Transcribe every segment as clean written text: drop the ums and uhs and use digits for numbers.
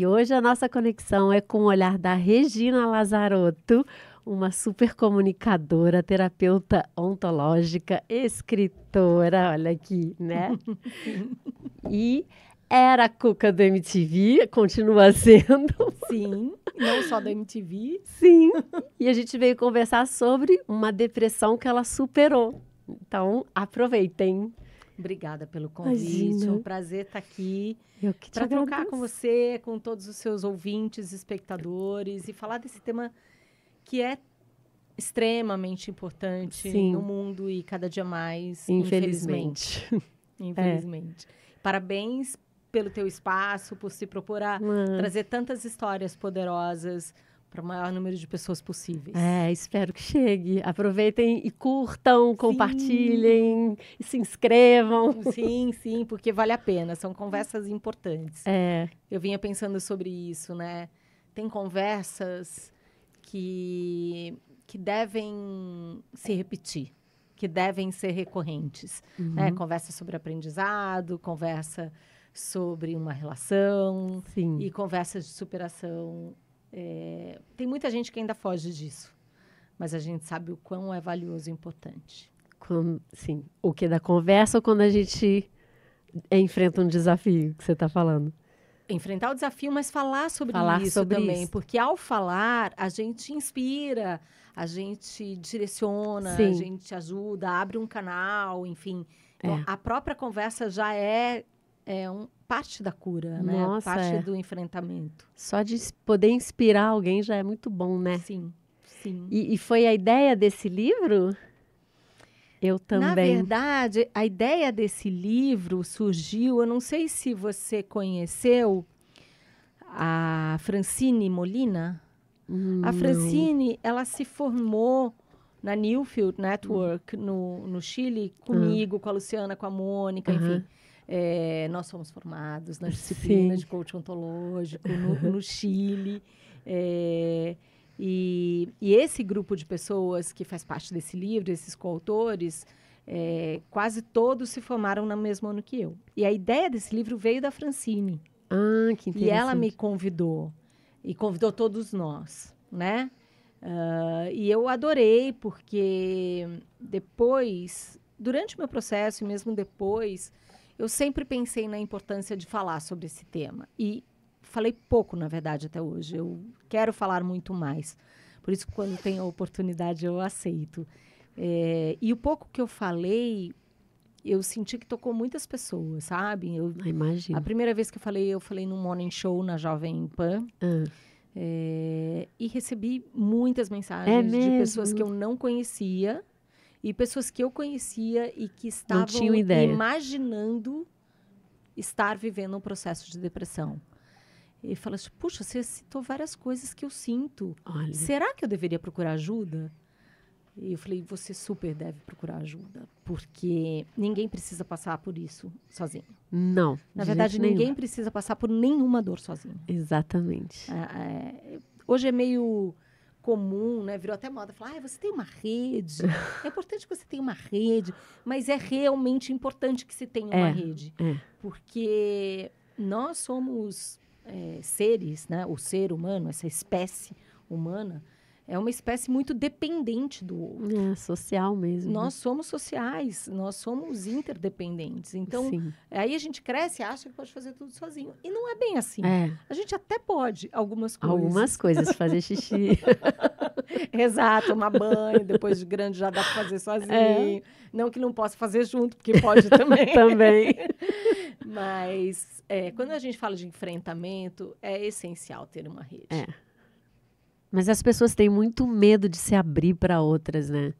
E hoje a nossa conexão é com o olhar da Regina Lazarotto, uma super comunicadora, terapeuta ontológica, escritora, olha aqui, né? E era a Cuca do MTV, continua sendo. Sim, não só da MTV. Sim. E a gente veio conversar sobre uma depressão que ela superou. Então, aproveitem. Obrigada pelo convite. Imagina. Um prazer estar aqui Eu que te para trocar agradeço. com você, com todos os seus ouvintes, espectadores e falar desse tema que é extremamente importante Sim. no mundo e cada dia mais, Infelizmente. Infelizmente. Parabéns pelo teu espaço, por se propor a trazer tantas histórias poderosas para o maior número de pessoas possíveis. Espero que chegue. Aproveitem e curtam, compartilhem, e se inscrevam. Sim, porque vale a pena. São conversas importantes. Eu vinha pensando sobre isso, né? Tem conversas que devem se repetir, que devem ser recorrentes. Né? Conversa sobre aprendizado, conversa sobre uma relação. Sim. E conversas de superação. Tem muita gente que ainda foge disso, mas a gente sabe o quão é valioso e importante. Sim. O que da conversa ou quando a gente enfrenta um desafio que você está falando? Enfrentar o desafio, mas falar sobre isso sobre também. Isso. Porque ao falar, a gente inspira, a gente direciona, Sim. a gente ajuda, abre um canal, enfim. Então, É. a própria conversa já é parte da cura, né? Nossa, Parte do enfrentamento. Só de poder inspirar alguém já é muito bom, né? Sim. E foi a ideia desse livro? Eu também. Na verdade, a ideia desse livro surgiu, eu não sei se você conheceu a Francine Molina. A Francine, ela se formou na Newfield Network, no Chile, comigo, com a Luciana, com a Mônica, enfim. Nós fomos formados na disciplina de coaching ontológico no Chile. E esse grupo de pessoas que faz parte desse livro, esses coautores, quase todos se formaram no mesmo ano que eu. E a ideia desse livro veio da Francine. Que interessante. E ela me convidou. E convidou todos nós, né? E eu adorei, porque depois, durante o meu processo e mesmo depois, eu sempre pensei na importância de falar sobre esse tema. E falei pouco, na verdade, até hoje. Eu quero falar muito mais. Por isso, quando tem a oportunidade, eu aceito. E o pouco que eu falei, eu senti que tocou muitas pessoas, sabe? Imagino. A primeira vez que eu falei num morning show na Jovem Pan. E recebi muitas mensagens de pessoas que eu não conhecia e pessoas que eu conhecia e que estavam imaginando estar vivendo um processo de depressão. E fala assim, puxa, você citou várias coisas que eu sinto. Olha. Será que eu deveria procurar ajuda? E eu falei, você super deve procurar ajuda, porque ninguém precisa passar por isso sozinho. Não. Na verdade, ninguém precisa passar por nenhuma dor sozinho. Exatamente. Hoje é meio comum, né? Virou até moda falar, você tem uma rede. É importante que você tenha uma rede, mas é realmente importante que se tenha uma rede. Porque nós somos seres, né? O ser humano, essa espécie humana, é uma espécie muito dependente do outro. Social mesmo. Nós somos sociais, nós somos interdependentes. Então, aí a gente cresce e acha que pode fazer tudo sozinho. E não é bem assim. A gente até pode algumas coisas. Algumas coisas, fazer xixi. Exato, tomar banho, depois de grande já dá para fazer sozinho. Não que não possa fazer junto, porque pode também. Também. Mas, quando a gente fala de enfrentamento, é essencial ter uma rede. Mas as pessoas têm muito medo de se abrir para outras, né?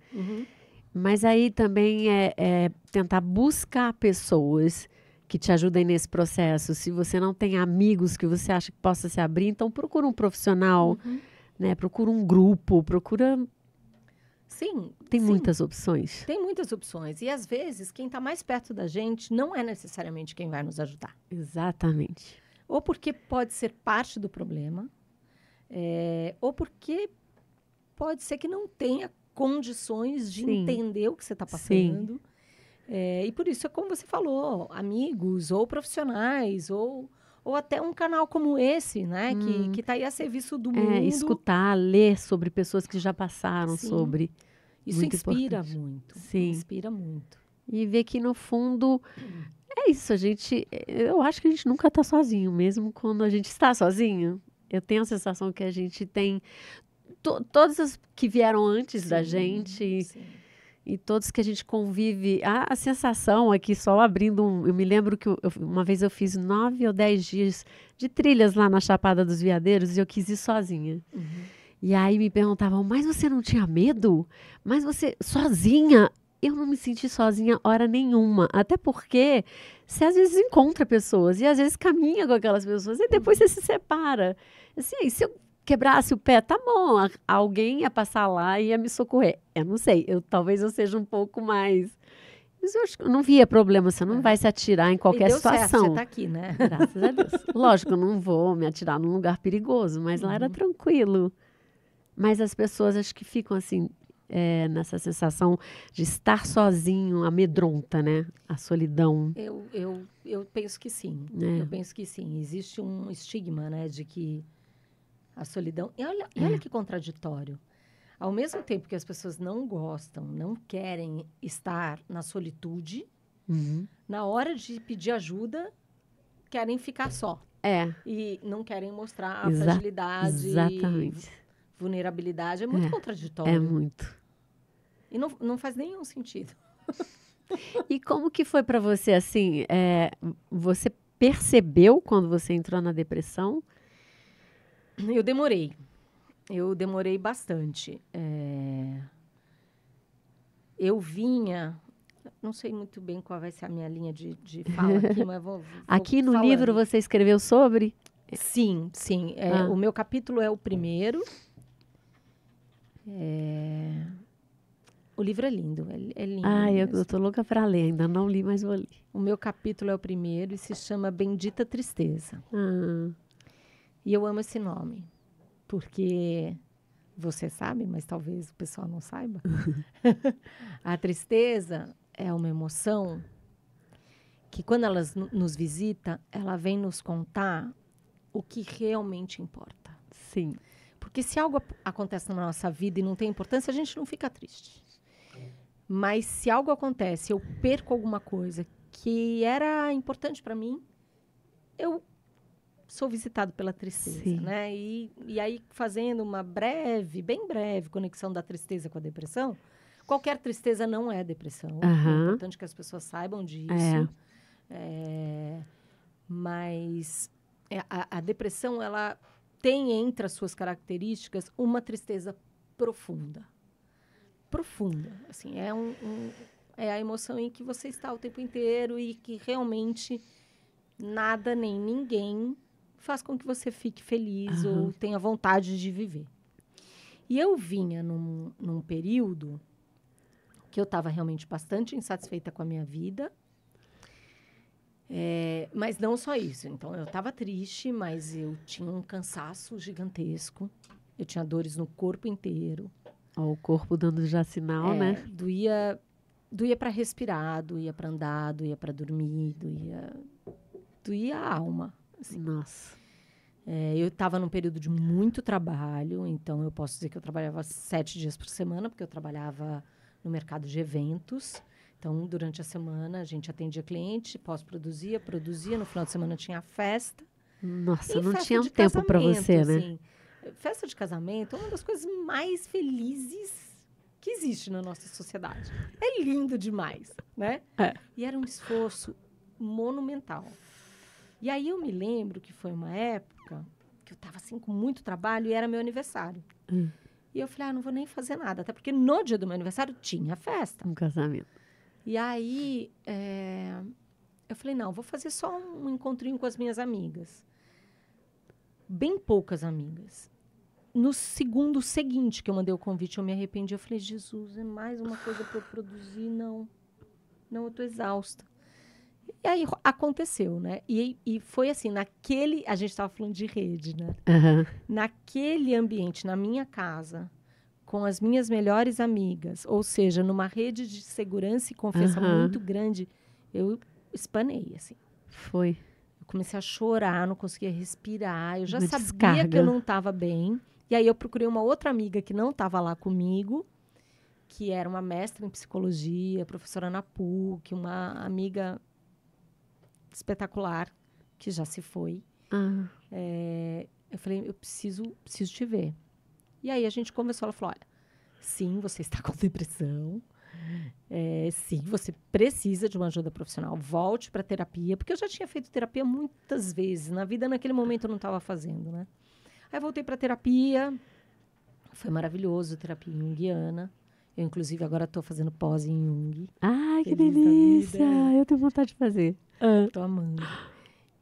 Mas aí também é tentar buscar pessoas que te ajudem nesse processo. Se você não tem amigos que você acha que possa se abrir, então procura um profissional, né? Procura um grupo, procura... Sim. Tem muitas opções. Tem muitas opções. E, às vezes, quem está mais perto da gente não é necessariamente quem vai nos ajudar. Exatamente. Ou porque pode ser parte do problema, ou porque pode ser que não tenha condições de entender o que você está passando. E por isso é como você falou, amigos ou profissionais ou ou até um canal como esse, né? Que tá aí a serviço do mundo. Escutar, ler sobre pessoas que já passaram Sim. sobre. Isso muito inspira importante. muito. Sim. Inspira muito. E ver que, no fundo, é isso. Eu acho que a gente nunca está sozinho, mesmo quando a gente está sozinho. Eu tenho a sensação que a gente tem todas as que vieram antes da gente. Sim. E todos que a gente convive, a sensação aqui, só abrindo eu me lembro que uma vez eu fiz 9 ou 10 dias de trilhas lá na Chapada dos Veadeiros e eu quis ir sozinha. E aí me perguntavam, mas você não tinha medo? Mas você, sozinha? Eu não me senti sozinha hora nenhuma, até porque você às vezes encontra pessoas e às vezes caminha com aquelas pessoas e depois você se separa. Assim, se eu quebrasse o pé, tá bom, alguém ia passar lá e ia me socorrer. Eu não sei, talvez eu seja um pouco mais... Mas eu acho que eu não via problema, você não vai se atirar em qualquer situação. Certo, você tá aqui, né? Graças a Deus. Lógico, eu não vou me atirar num lugar perigoso, mas lá era tranquilo. Mas as pessoas acho que ficam assim, nessa sensação de estar sozinho, amedronta, né? A solidão. Eu penso que sim. Eu penso que sim. Existe um estigma, né, de que a solidão... E olha que contraditório. Ao mesmo tempo que as pessoas não gostam, não querem estar na solitude, na hora de pedir ajuda, querem ficar só. E não querem mostrar a fragilidade, exatamente. Vulnerabilidade. É muito contraditório. É muito. E não faz nenhum sentido. E como que foi para você, assim, você percebeu quando você entrou na depressão? Eu demorei bastante. Eu vinha... Não sei muito bem qual vai ser a minha linha de fala aqui, mas vou aqui no falando. livro você escreveu sobre? Sim. O meu capítulo é o primeiro. O livro é lindo, é lindo. Eu tô louca para ler, ainda não li, mas vou ler. O meu capítulo é o primeiro e se chama Bendita Tristeza. E eu amo esse nome, porque você sabe, mas talvez o pessoal não saiba. A tristeza é uma emoção que, quando ela nos visita, ela vem nos contar o que realmente importa. Sim. Porque se algo acontece na nossa vida e não tem importância, a gente não fica triste. Mas se algo acontece, eu perco alguma coisa que era importante para mim, eu sou visitado pela tristeza, Sim. né? E aí, fazendo uma bem breve conexão da tristeza com a depressão, qualquer tristeza não é depressão. É importante que as pessoas saibam disso. Mas a depressão, ela tem entre as suas características uma tristeza profunda. Profunda. Assim, é a emoção em que você está o tempo inteiro e que realmente nada nem ninguém faz com que você fique feliz ou tenha vontade de viver. E eu vinha num período que eu estava realmente bastante insatisfeita com a minha vida. Mas não só isso. Então, eu estava triste, mas eu tinha um cansaço gigantesco. Eu tinha dores no corpo inteiro. O corpo dando já sinal, né? Doía para respirar, doía para andar, doía para dormir, doía a alma. Assim. Nossa. Eu estava num período de muito trabalho, então eu posso dizer que eu trabalhava 7 dias por semana, porque eu trabalhava no mercado de eventos. Então, durante a semana, a gente atendia cliente, produzia, no final de semana tinha festa. Nossa, não tinha um tempo para você, né? Assim, festa de casamento é uma das coisas mais felizes que existe na nossa sociedade. É lindo demais, né? E era um esforço monumental. E aí eu me lembro que foi uma época que eu estava assim com muito trabalho e era meu aniversário. E eu falei, não vou nem fazer nada, até porque no dia do meu aniversário tinha festa. Um casamento. E aí eu falei, não, vou fazer só um encontrinho com as minhas amigas. Bem poucas amigas. No segundo seguinte que eu mandei o convite, eu me arrependi. Eu falei, Jesus, é mais uma coisa para eu produzir? Não, eu tô exausta. E aí aconteceu, né? E foi assim, a gente estava falando de rede, né? Naquele ambiente, na minha casa, com as minhas melhores amigas, ou seja, numa rede de segurança e confiança muito grande, eu espanei, assim. Foi. Eu Eu comecei a chorar, não conseguia respirar. Eu já Uma sabia descarga. que eu não estava bem. E aí eu procurei uma outra amiga que não estava lá comigo, que era uma mestra em psicologia, professora na PUC, uma amiga espetacular, que já se foi. Eu falei, eu preciso te ver. E aí a gente conversou, ela falou, olha, sim, você está com depressão, sim, você precisa de uma ajuda profissional, volte para terapia, porque eu já tinha feito terapia muitas vezes, na vida naquele momento eu não estava fazendo, né? Aí voltei para terapia, foi maravilhoso, terapia junguiana. Eu, inclusive, agora estou fazendo pós em Jung. Ai, que Feliz da delícia! vida. Eu tenho vontade de fazer. Tô amando.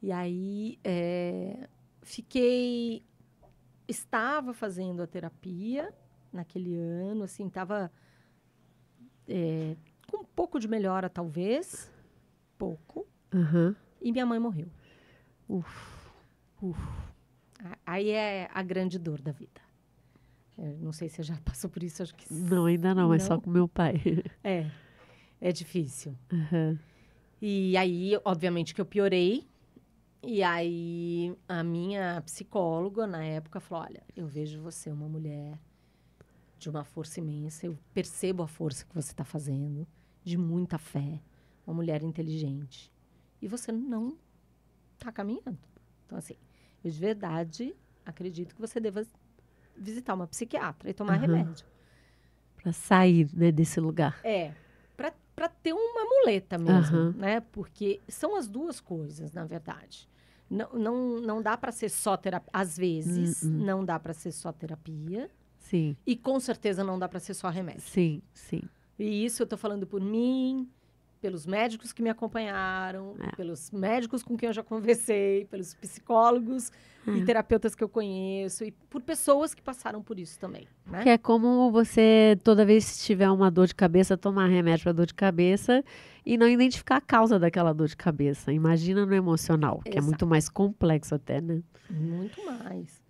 E aí, estava fazendo a terapia naquele ano, assim, estava com um pouco de melhora, talvez, pouco, Uhum. e minha mãe morreu. Uf. Aí é a grande dor da vida. Não sei se você já passou por isso, acho que Não, ainda não, é só com meu pai. É difícil. Uhum. E aí, obviamente, que eu piorei. E aí, a minha psicóloga, na época, falou, olha, eu vejo você uma mulher de uma força imensa, eu percebo a força que você está fazendo, de muita fé, uma mulher inteligente. E você não está caminhando. Então, assim, eu de verdade acredito que você deva visitar uma psiquiatra e tomar remédio. Pra sair, né, desse lugar. Para ter uma muleta mesmo, Uhum. né? Porque são as duas coisas, na verdade. Não dá para ser só terapia. Às vezes, não dá para ser só terapia. Sim. E com certeza não dá para ser só remédio. Sim, sim. E isso eu tô falando por mim, pelos médicos que me acompanharam, pelos médicos com quem eu já conversei, pelos psicólogos e terapeutas que eu conheço, e por pessoas que passaram por isso também, né? Que é como você, toda vez que tiver uma dor de cabeça, tomar remédio para dor de cabeça e não identificar a causa daquela dor de cabeça. Imagina no emocional, que é muito mais complexo até, né? Muito mais.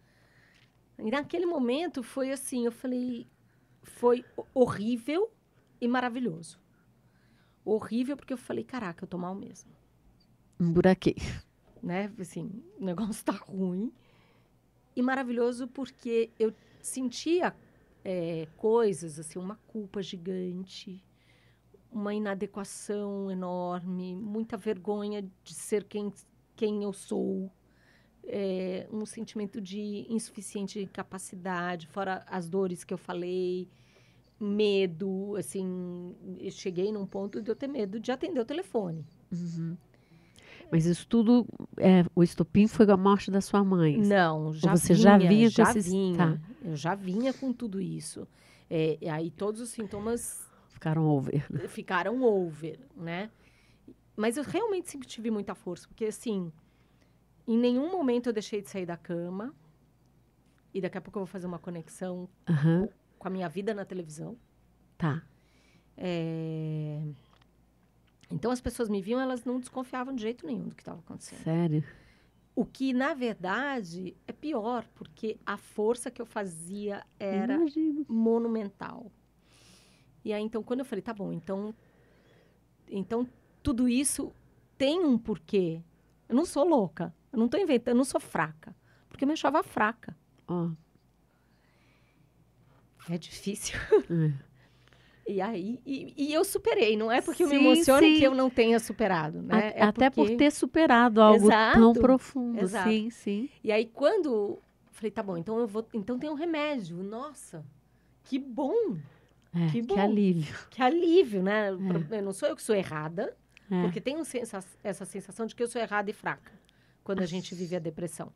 E naquele momento foi assim, eu falei, foi horrível e maravilhoso. Horrível porque eu falei, caraca, eu tô mal mesmo. Emburaquei. Né? Assim, o negócio tá ruim. E maravilhoso porque eu sentia coisas, assim, uma culpa gigante, uma inadequação enorme, muita vergonha de ser quem eu sou, um sentimento de insuficiente capacidade, fora as dores que eu falei, medo, assim, eu cheguei num ponto de eu ter medo de atender o telefone. Mas isso tudo, o estopim foi a morte da sua mãe? Não, já Ou você vinha, já vinha com já esses... vinha. Tá. Eu já vinha com tudo isso. E aí todos os sintomas Ficaram over. ficaram over, né? Mas eu realmente sempre tive muita força, porque assim, em nenhum momento eu deixei de sair da cama. E daqui a pouco eu vou fazer uma conexão com a minha vida na televisão. Tá. Então as pessoas me viam, elas não desconfiavam de jeito nenhum do que estava acontecendo. Sério? O que, na verdade, é pior, porque a força que eu fazia era monumental. E aí, então, quando eu falei, tá bom, então tudo isso tem um porquê. Eu não sou louca, eu não estou inventando, eu não sou fraca, porque eu me achava fraca. É difícil. E aí, e eu superei, não é porque eu me emociono que eu não tenha superado, né? Até por ter superado algo tão profundo. Exato. Sim, sim. E aí, quando falei, tá bom, então tem um remédio. Nossa, que bom. Que bom. Que alívio. Que alívio, né? Não sou eu que sou errada, porque tem essa sensação de que eu sou errada e fraca quando a gente vive a depressão.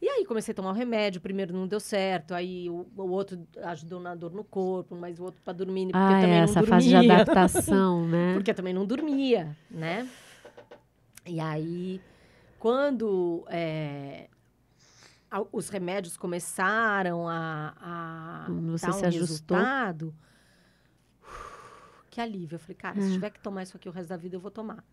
E aí comecei a tomar o remédio, o primeiro não deu certo, aí o outro ajudou na dor no corpo, mas o outro para dormir, porque eu também não dormia. Fase de adaptação, né? Porque eu também não dormia, né? E aí, quando os remédios começaram a você dar se ajustou? Resultado, que alívio. Eu falei, cara, se tiver que tomar isso aqui o resto da vida, eu vou tomar.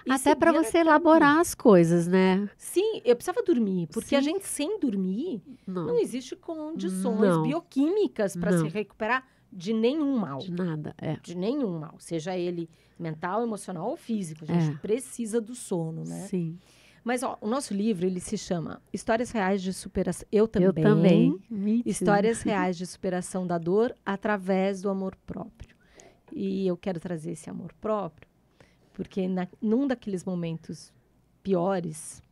E até para você elaborar as coisas, né? Sim, eu precisava dormir, porque a gente sem dormir não existe condições bioquímicas para se recuperar de nenhum mal. De nada, De nenhum mal, seja ele mental, emocional ou físico. A gente precisa do sono, né? Sim. Mas, ó, o nosso livro, ele se chama Histórias Reais de Superação. Eu também. Eu também. Histórias Reais de Superação da Dor através do amor próprio. E eu quero trazer esse amor próprio, porque num daqueles momentos piores,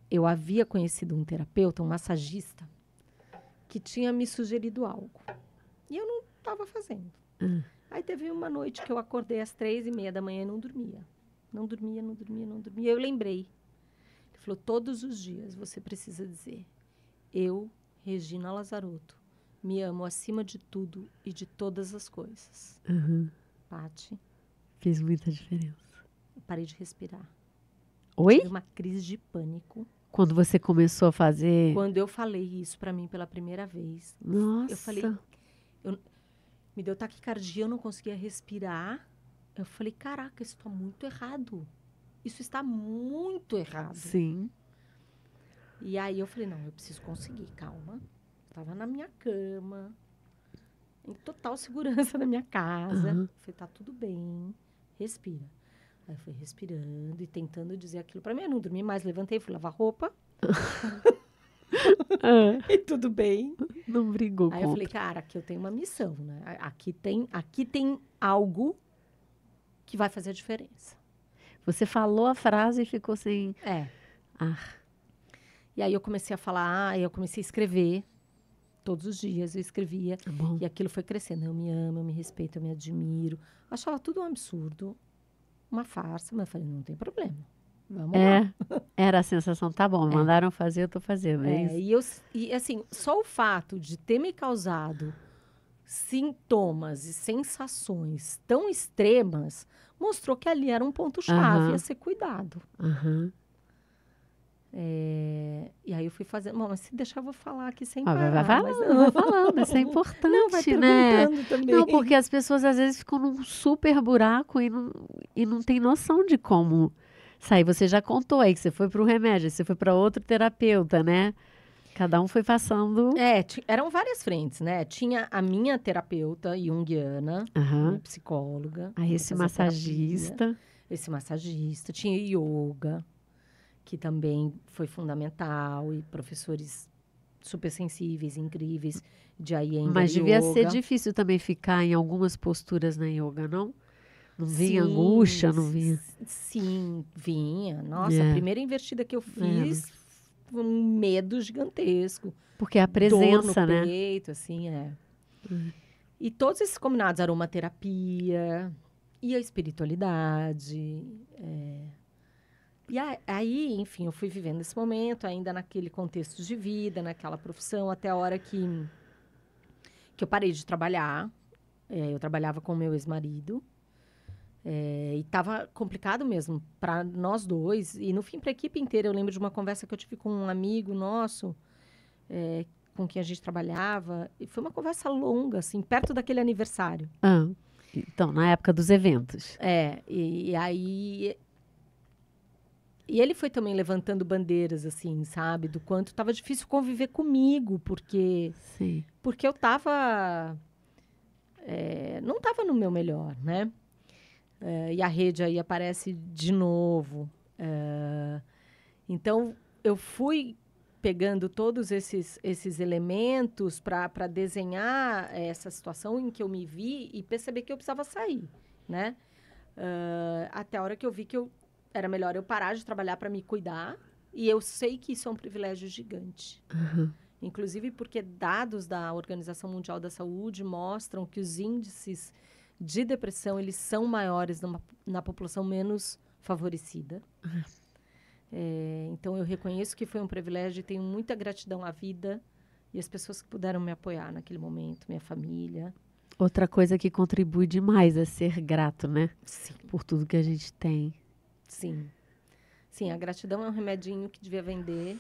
eu havia conhecido um terapeuta, um massagista, que tinha me sugerido algo. E eu não estava fazendo. Aí teve uma noite que eu acordei às 3h30 da manhã e não dormia. Não dormia. Eu lembrei. Ele falou, todos os dias você precisa dizer, eu, Regina Lazarotto, me amo acima de tudo e de todas as coisas. Paty. Fez muita diferença. Eu parei de respirar. Oi? Tive uma crise de pânico. Quando você começou a fazer... Quando eu falei isso pra mim pela primeira vez. Nossa. Eu falei... Me deu taquicardia, eu não conseguia respirar. Eu falei, caraca, isso está muito errado. Isso está muito errado. Sim. E aí eu falei, não, eu preciso conseguir, calma. Estava na minha cama, em total segurança na minha casa. Eu falei, tá tudo bem, respira. Aí eu fui respirando e tentando dizer aquilo para mim. Eu não dormi mais, levantei, fui lavar roupa. E tudo bem. Não brigou. Aí eu falei, cara, aqui eu tenho uma missão, né? Aqui tem algo que vai fazer a diferença. Você falou a frase e ficou sem... E aí eu comecei a falar, eu comecei a escrever. Todos os dias eu escrevia. E aquilo foi crescendo. Eu me amo, eu me respeito, eu me admiro. Eu achava tudo um absurdo, uma farsa, mas eu falei, não tem problema. Vamos lá. Era a sensação, tá bom, mandaram fazer, eu tô fazendo. E assim, só o fato de ter me causado sintomas e sensações tão extremas mostrou que ali era um ponto-chave a ser cuidado. E aí eu fui fazendo... Bom, mas se deixar, eu vou falar aqui sem parar. Vai falando, isso é importante, não, vai perguntando também. Não, porque as pessoas às vezes ficam num super buraco e não tem noção de como sair. Você já contou aí que você foi para um remédio, você foi para outro terapeuta, né? Cada um foi passando... eram várias frentes, né? Tinha a minha terapeuta junguiana, minha psicóloga. Aí esse massagista. Esse massagista. Tinha yoga, que também foi fundamental, e professores super sensíveis, incríveis, de Iyengar. Mas devia ser difícil também ficar em algumas posturas na yoga, não? Não vinha angústia, não vinha? Sim, vinha. Nossa, a primeira investida que eu fiz foi um medo gigantesco. Porque a presença, dor no peito, assim, E todos esses combinados, aromaterapia e a espiritualidade, E aí, enfim, eu fui vivendo esse momento, ainda naquele contexto de vida, naquela profissão, até a hora que eu parei de trabalhar. Eu trabalhava com o meu ex-marido. E estava complicado mesmo para nós dois. E, no fim, para a equipe inteira. Eu lembro de uma conversa que eu tive com um amigo nosso, com quem a gente trabalhava. E foi uma conversa longa, assim, perto daquele aniversário. Então, na época dos eventos. E aí... E ele foi também levantando bandeiras, assim, sabe? Do quanto estava difícil conviver comigo, porque eu estava... não estava no meu melhor, né? E a rede aí aparece de novo. Então, eu fui pegando todos esses elementos para desenhar essa situação em que eu me vi e perceber que eu precisava sair, né? Até a hora que eu vi que era melhor eu parar de trabalhar para me cuidar. E eu sei que isso é um privilégio gigante. Inclusive porque dados da Organização Mundial da Saúde mostram que os índices de depressão, eles são maiores na população menos favorecida. Então, eu reconheço que foi um privilégio e tenho muita gratidão à vida e às pessoas que puderam me apoiar naquele momento, minha família. Outra coisa que contribui demais é ser grato, né? Sim. Por tudo que a gente tem. Sim. Sim, a gratidão é um remedinho que devia vender,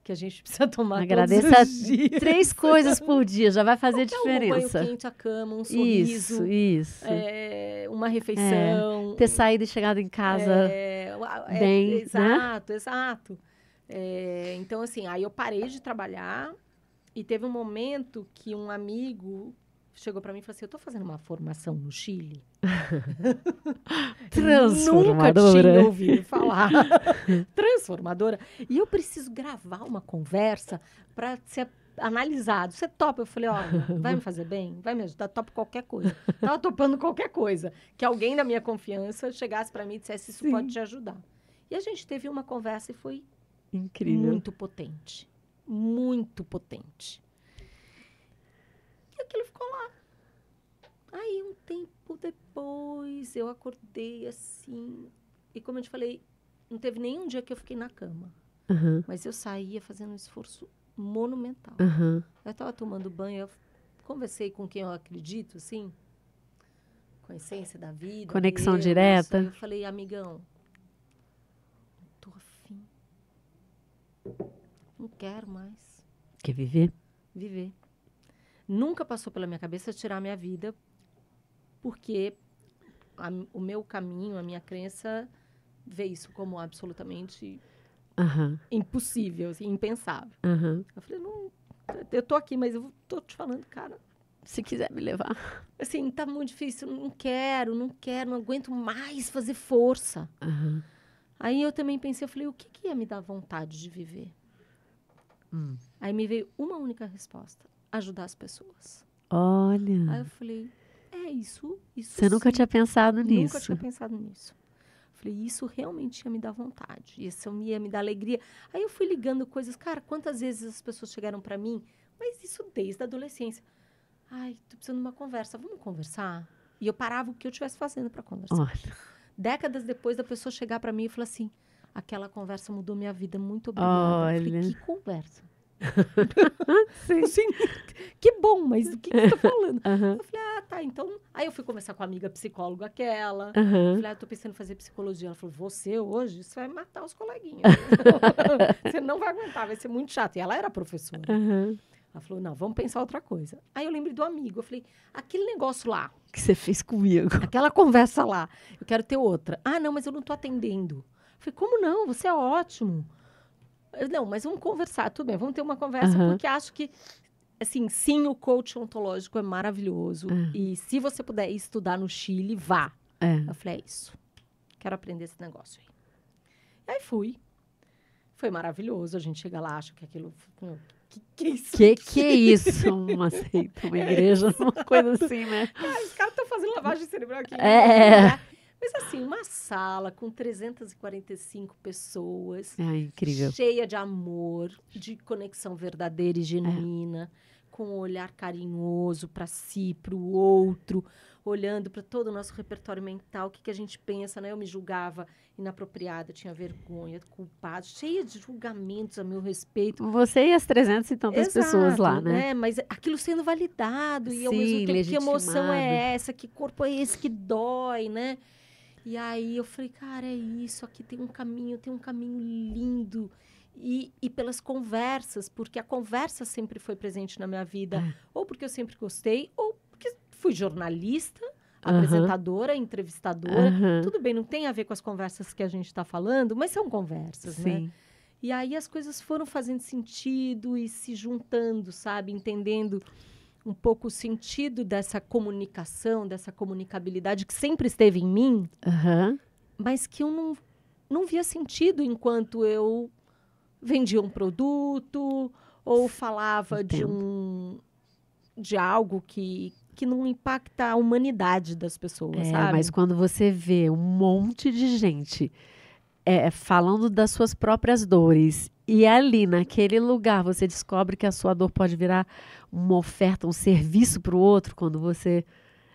que a gente precisa tomar Agradeça todos os dias. 3 coisas por dia, já vai fazer diferença. Um banho quente, a cama, um sorriso. Isso. Uma refeição. Ter saído e chegado em casa bem, exato, né? Exato. Então, assim, aí eu parei de trabalhar e teve um momento que um amigo chegou para mim e falou assim, eu tô fazendo uma formação no Chile. Transformadora. Nunca tinha ouvido falar. Transformadora. E eu preciso gravar uma conversa para ser analisado. Você topa? Eu falei, olha, vai me fazer bem? Vai me ajudar? Topo qualquer coisa. Tava topando qualquer coisa. Que alguém da minha confiança chegasse para mim e dissesse, isso pode te ajudar. E a gente teve uma conversa e foi incrível. Muito potente. Muito potente. E aquilo ficou lá. Aí, um tempo depois, eu acordei assim. E como eu te falei, não teve nenhum dia que eu fiquei na cama. Uhum. Mas eu saía fazendo um esforço monumental. Uhum. Eu estava tomando banho, eu conversei com quem eu acredito, assim, com a essência da vida. Conexão Deus, direta. Eu falei, amigão, não tô afim. Não quero mais. Quer viver? Viver. Nunca passou pela minha cabeça tirar a minha vida, porque o meu caminho, a minha crença, vê isso como absolutamente impossível, assim, impensável. Eu falei, não, eu tô aqui, mas eu tô te falando, cara, se quiser me levar. Assim, tá muito difícil, não quero, não aguento mais fazer força. Aí eu também pensei, eu falei, o que ia me dar vontade de viver? Aí me veio uma única resposta, ajudar as pessoas. Olha. Aí eu falei, é isso Você nunca tinha pensado nisso? Nunca tinha pensado nisso. Falei, isso realmente ia me dar vontade, isso ia me dar alegria. Aí eu fui ligando coisas, cara, quantas vezes as pessoas chegaram para mim, mas isso desde a adolescência. Ai, tô precisando de uma conversa, vamos conversar? E eu parava o que eu estivesse fazendo para conversar. Olha. Décadas depois da pessoa chegar para mim e falar assim, aquela conversa mudou minha vida, muito obrigada. Olha. Eu falei, que conversa? Sim. Assim, que bom, mas do que você tá falando? Eu falei, tá, então... Aí eu fui conversar com a amiga psicóloga aquela. Falei, eu tô pensando em fazer psicologia. Ela falou, você hoje, você vai matar os coleguinhas. Você não vai aguentar, vai ser muito chato. E ela era professora. Ela falou, não, vamos pensar outra coisa. Aí eu lembrei do amigo. Eu falei, aquele negócio lá. Que você fez comigo. Aquela conversa lá. Eu quero ter outra. Ah, não, mas eu não tô atendendo. Eu falei, como não? Você é ótimo. Não, mas vamos conversar. Tudo bem, vamos ter uma conversa, porque acho que, assim, sim, o coach ontológico é maravilhoso. E se você puder estudar no Chile, vá. Eu falei, é isso. Quero aprender esse negócio aí. E aí fui. Foi maravilhoso. A gente chega lá, acha que aquilo... Que é isso? Que é isso? Uma seita, uma igreja, uma coisa assim, né? Os caras estão fazendo lavagem cerebral aqui. Mas assim, uma sala com 345 pessoas. Incrível. Cheia de amor, de conexão verdadeira e genuína, com um olhar carinhoso para si, para o outro, olhando para todo o nosso repertório mental, o que a gente pensa, né? Eu me julgava inapropriada, tinha vergonha, culpada, cheia de julgamentos a meu respeito. Você e as 300 e tantas pessoas lá, né? Mas aquilo sendo validado, e ao Sim, mesmo tempo, que legitimado. emoção é essa, que corpo é esse que dói, né? E aí eu falei, cara, é isso, aqui tem um caminho lindo. E pelas conversas, porque a conversa sempre foi presente na minha vida, ou porque eu sempre gostei, ou porque fui jornalista, apresentadora, entrevistadora. Tudo bem, não tem a ver com as conversas que a gente está falando, mas são conversas, né? E aí as coisas foram fazendo sentido e se juntando, sabe? Entendendo um pouco o sentido dessa comunicação, dessa comunicabilidade que sempre esteve em mim, mas que eu não via sentido enquanto eu vendia um produto ou falava de algo que não impacta a humanidade das pessoas, sabe? Mas quando você vê um monte de gente falando das suas próprias dores e ali, naquele lugar, você descobre que a sua dor pode virar uma oferta, um serviço para o outro, quando você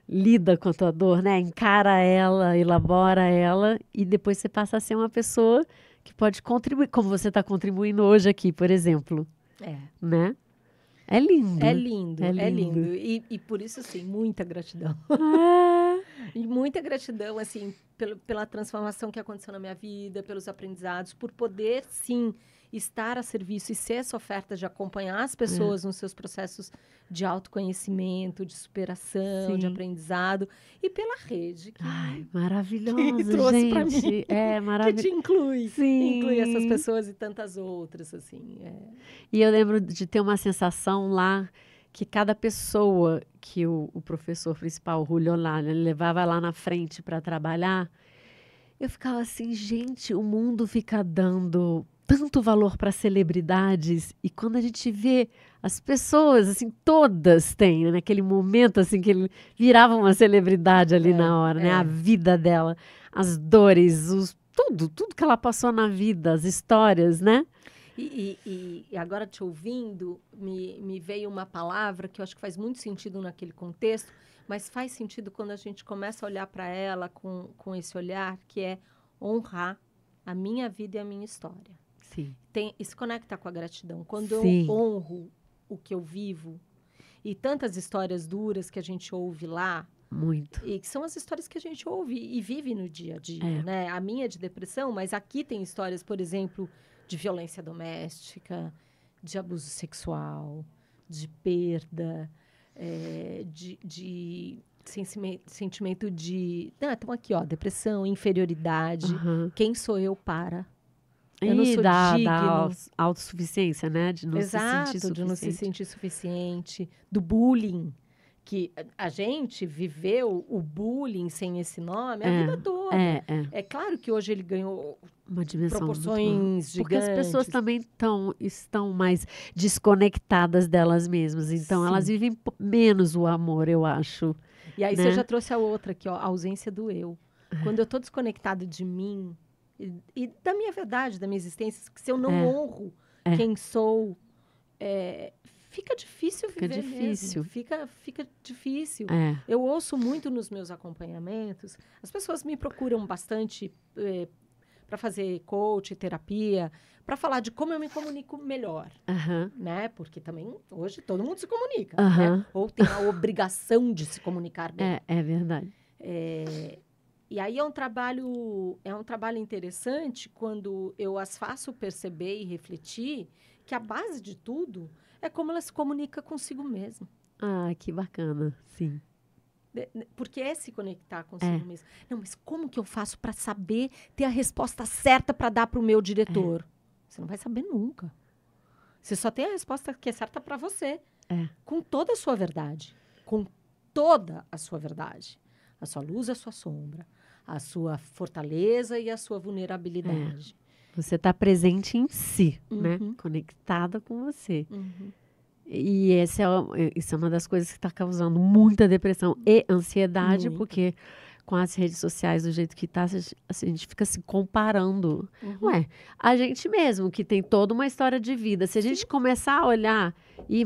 lida com a tua dor, né? Encara ela, elabora ela e depois você passa a ser uma pessoa que pode contribuir, como você está contribuindo hoje aqui, por exemplo. Né? É lindo. É lindo. E por isso, assim, muita gratidão. E muita gratidão, assim, pela transformação que aconteceu na minha vida, pelos aprendizados, por poder, sim, estar a serviço e ser essa oferta de acompanhar as pessoas nos seus processos de autoconhecimento, de superação, de aprendizado, e pela rede que, maravilhosa, que trouxe gente. Pra mim, que te inclui. Sim. Inclui essas pessoas e tantas outras, assim. E eu lembro de ter uma sensação lá que cada pessoa que o professor principal, o Julio Lala, ele levava lá na frente para trabalhar, eu ficava assim, gente, o mundo fica dando tanto valor para celebridades e quando a gente vê as pessoas, assim, todas têm, né, naquele momento, assim, que ele virava uma celebridade ali na hora, né, a vida dela, as dores, tudo que ela passou na vida, as histórias, né? E agora te ouvindo, me veio uma palavra que eu acho que faz muito sentido naquele contexto, mas faz sentido quando a gente começa a olhar para ela com esse olhar, que é honrar a minha vida e a minha história. Sim. Isso conecta com a gratidão. Quando Sim. eu honro o que eu vivo, e tantas histórias duras que a gente ouve lá, muito. E que são as histórias que a gente ouve e vive no dia a dia, né? A minha é de depressão, mas aqui tem histórias, por exemplo, de violência doméstica, de abuso sexual, de perda, de sentimento de... Estão aqui, ó, depressão, inferioridade. Quem sou eu para? Eu não sou digno. Autossuficiência, né? De não se sentir suficiente. De não se sentir suficiente. Do bullying. Que a gente viveu o bullying sem esse nome a vida toda. É claro que hoje ele ganhou uma dimensão proporções gigantes. Porque as pessoas também estão mais desconectadas delas mesmas. Então, elas vivem menos o amor, eu acho. E aí você já trouxe a outra aqui, ó, a ausência do eu. Quando eu estou desconectado de mim e da minha verdade, da minha existência, que se eu não honro quem sou... Fica difícil viver mesmo. Fica difícil. Eu ouço muito nos meus acompanhamentos. As pessoas me procuram bastante para fazer coach, terapia, para falar de como eu me comunico melhor. Né? Porque também, hoje, todo mundo se comunica. Né? Ou tem a obrigação de se comunicar bem. É verdade. E aí é um trabalho interessante quando eu as faço perceber e refletir que a base de tudo é como ela se comunica consigo mesma. Ah, que bacana, sim. Porque é se conectar consigo mesma. Não, mas como que eu faço para saber ter a resposta certa para dar para o meu diretor? Você não vai saber nunca. Você só tem a resposta que é certa para você. Com toda a sua verdade. Com toda a sua verdade. A sua luz, a sua sombra. A sua fortaleza e a sua vulnerabilidade. Você está presente em si, né? Conectada com você. E isso é uma das coisas que está causando muita depressão e ansiedade, porque com as redes sociais do jeito que está, a gente fica se comparando. Ué, a gente mesmo, que tem toda uma história de vida. Se a gente começar a olhar,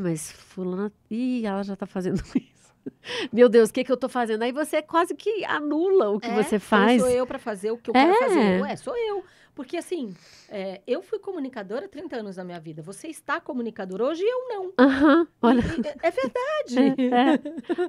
mas fulana, ela já está fazendo isso. Meu Deus, o que eu estou fazendo? Aí você quase que anula o que você faz. Sou eu para fazer o que eu quero fazer. Ué, sou eu. Porque, assim, eu fui comunicadora há 30 anos da minha vida. Você está comunicador hoje e eu não. Olha. É verdade.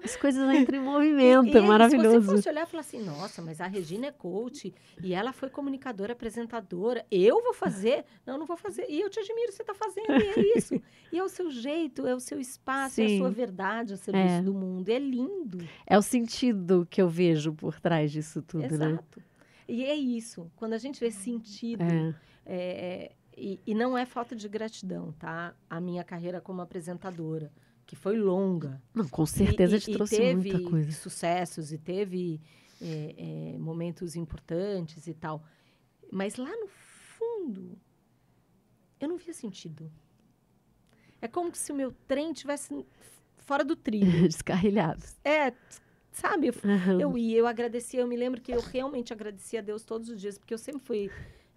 As coisas entram em movimento, é maravilhoso. Se você fosse olhar e falar assim, nossa, mas a Regina é coach e ela foi comunicadora, apresentadora. Eu vou fazer? Não vou fazer. E eu te admiro, você está fazendo, e é isso. E é o seu jeito, é o seu espaço, é a sua verdade a serviço do mundo. É lindo. É o sentido que eu vejo por trás disso tudo, né? Exato. E é isso, quando a gente vê sentido, e não é falta de gratidão, tá? A minha carreira como apresentadora, que foi longa. Não, com certeza te trouxe muita coisa. Teve sucessos e teve momentos importantes e tal. Mas lá no fundo, eu não via sentido. É como se o meu trem estivesse fora do trilho. Descarrilhado. Sabe, eu agradecia, eu me lembro que eu realmente agradecia a Deus todos os dias, porque eu sempre fui,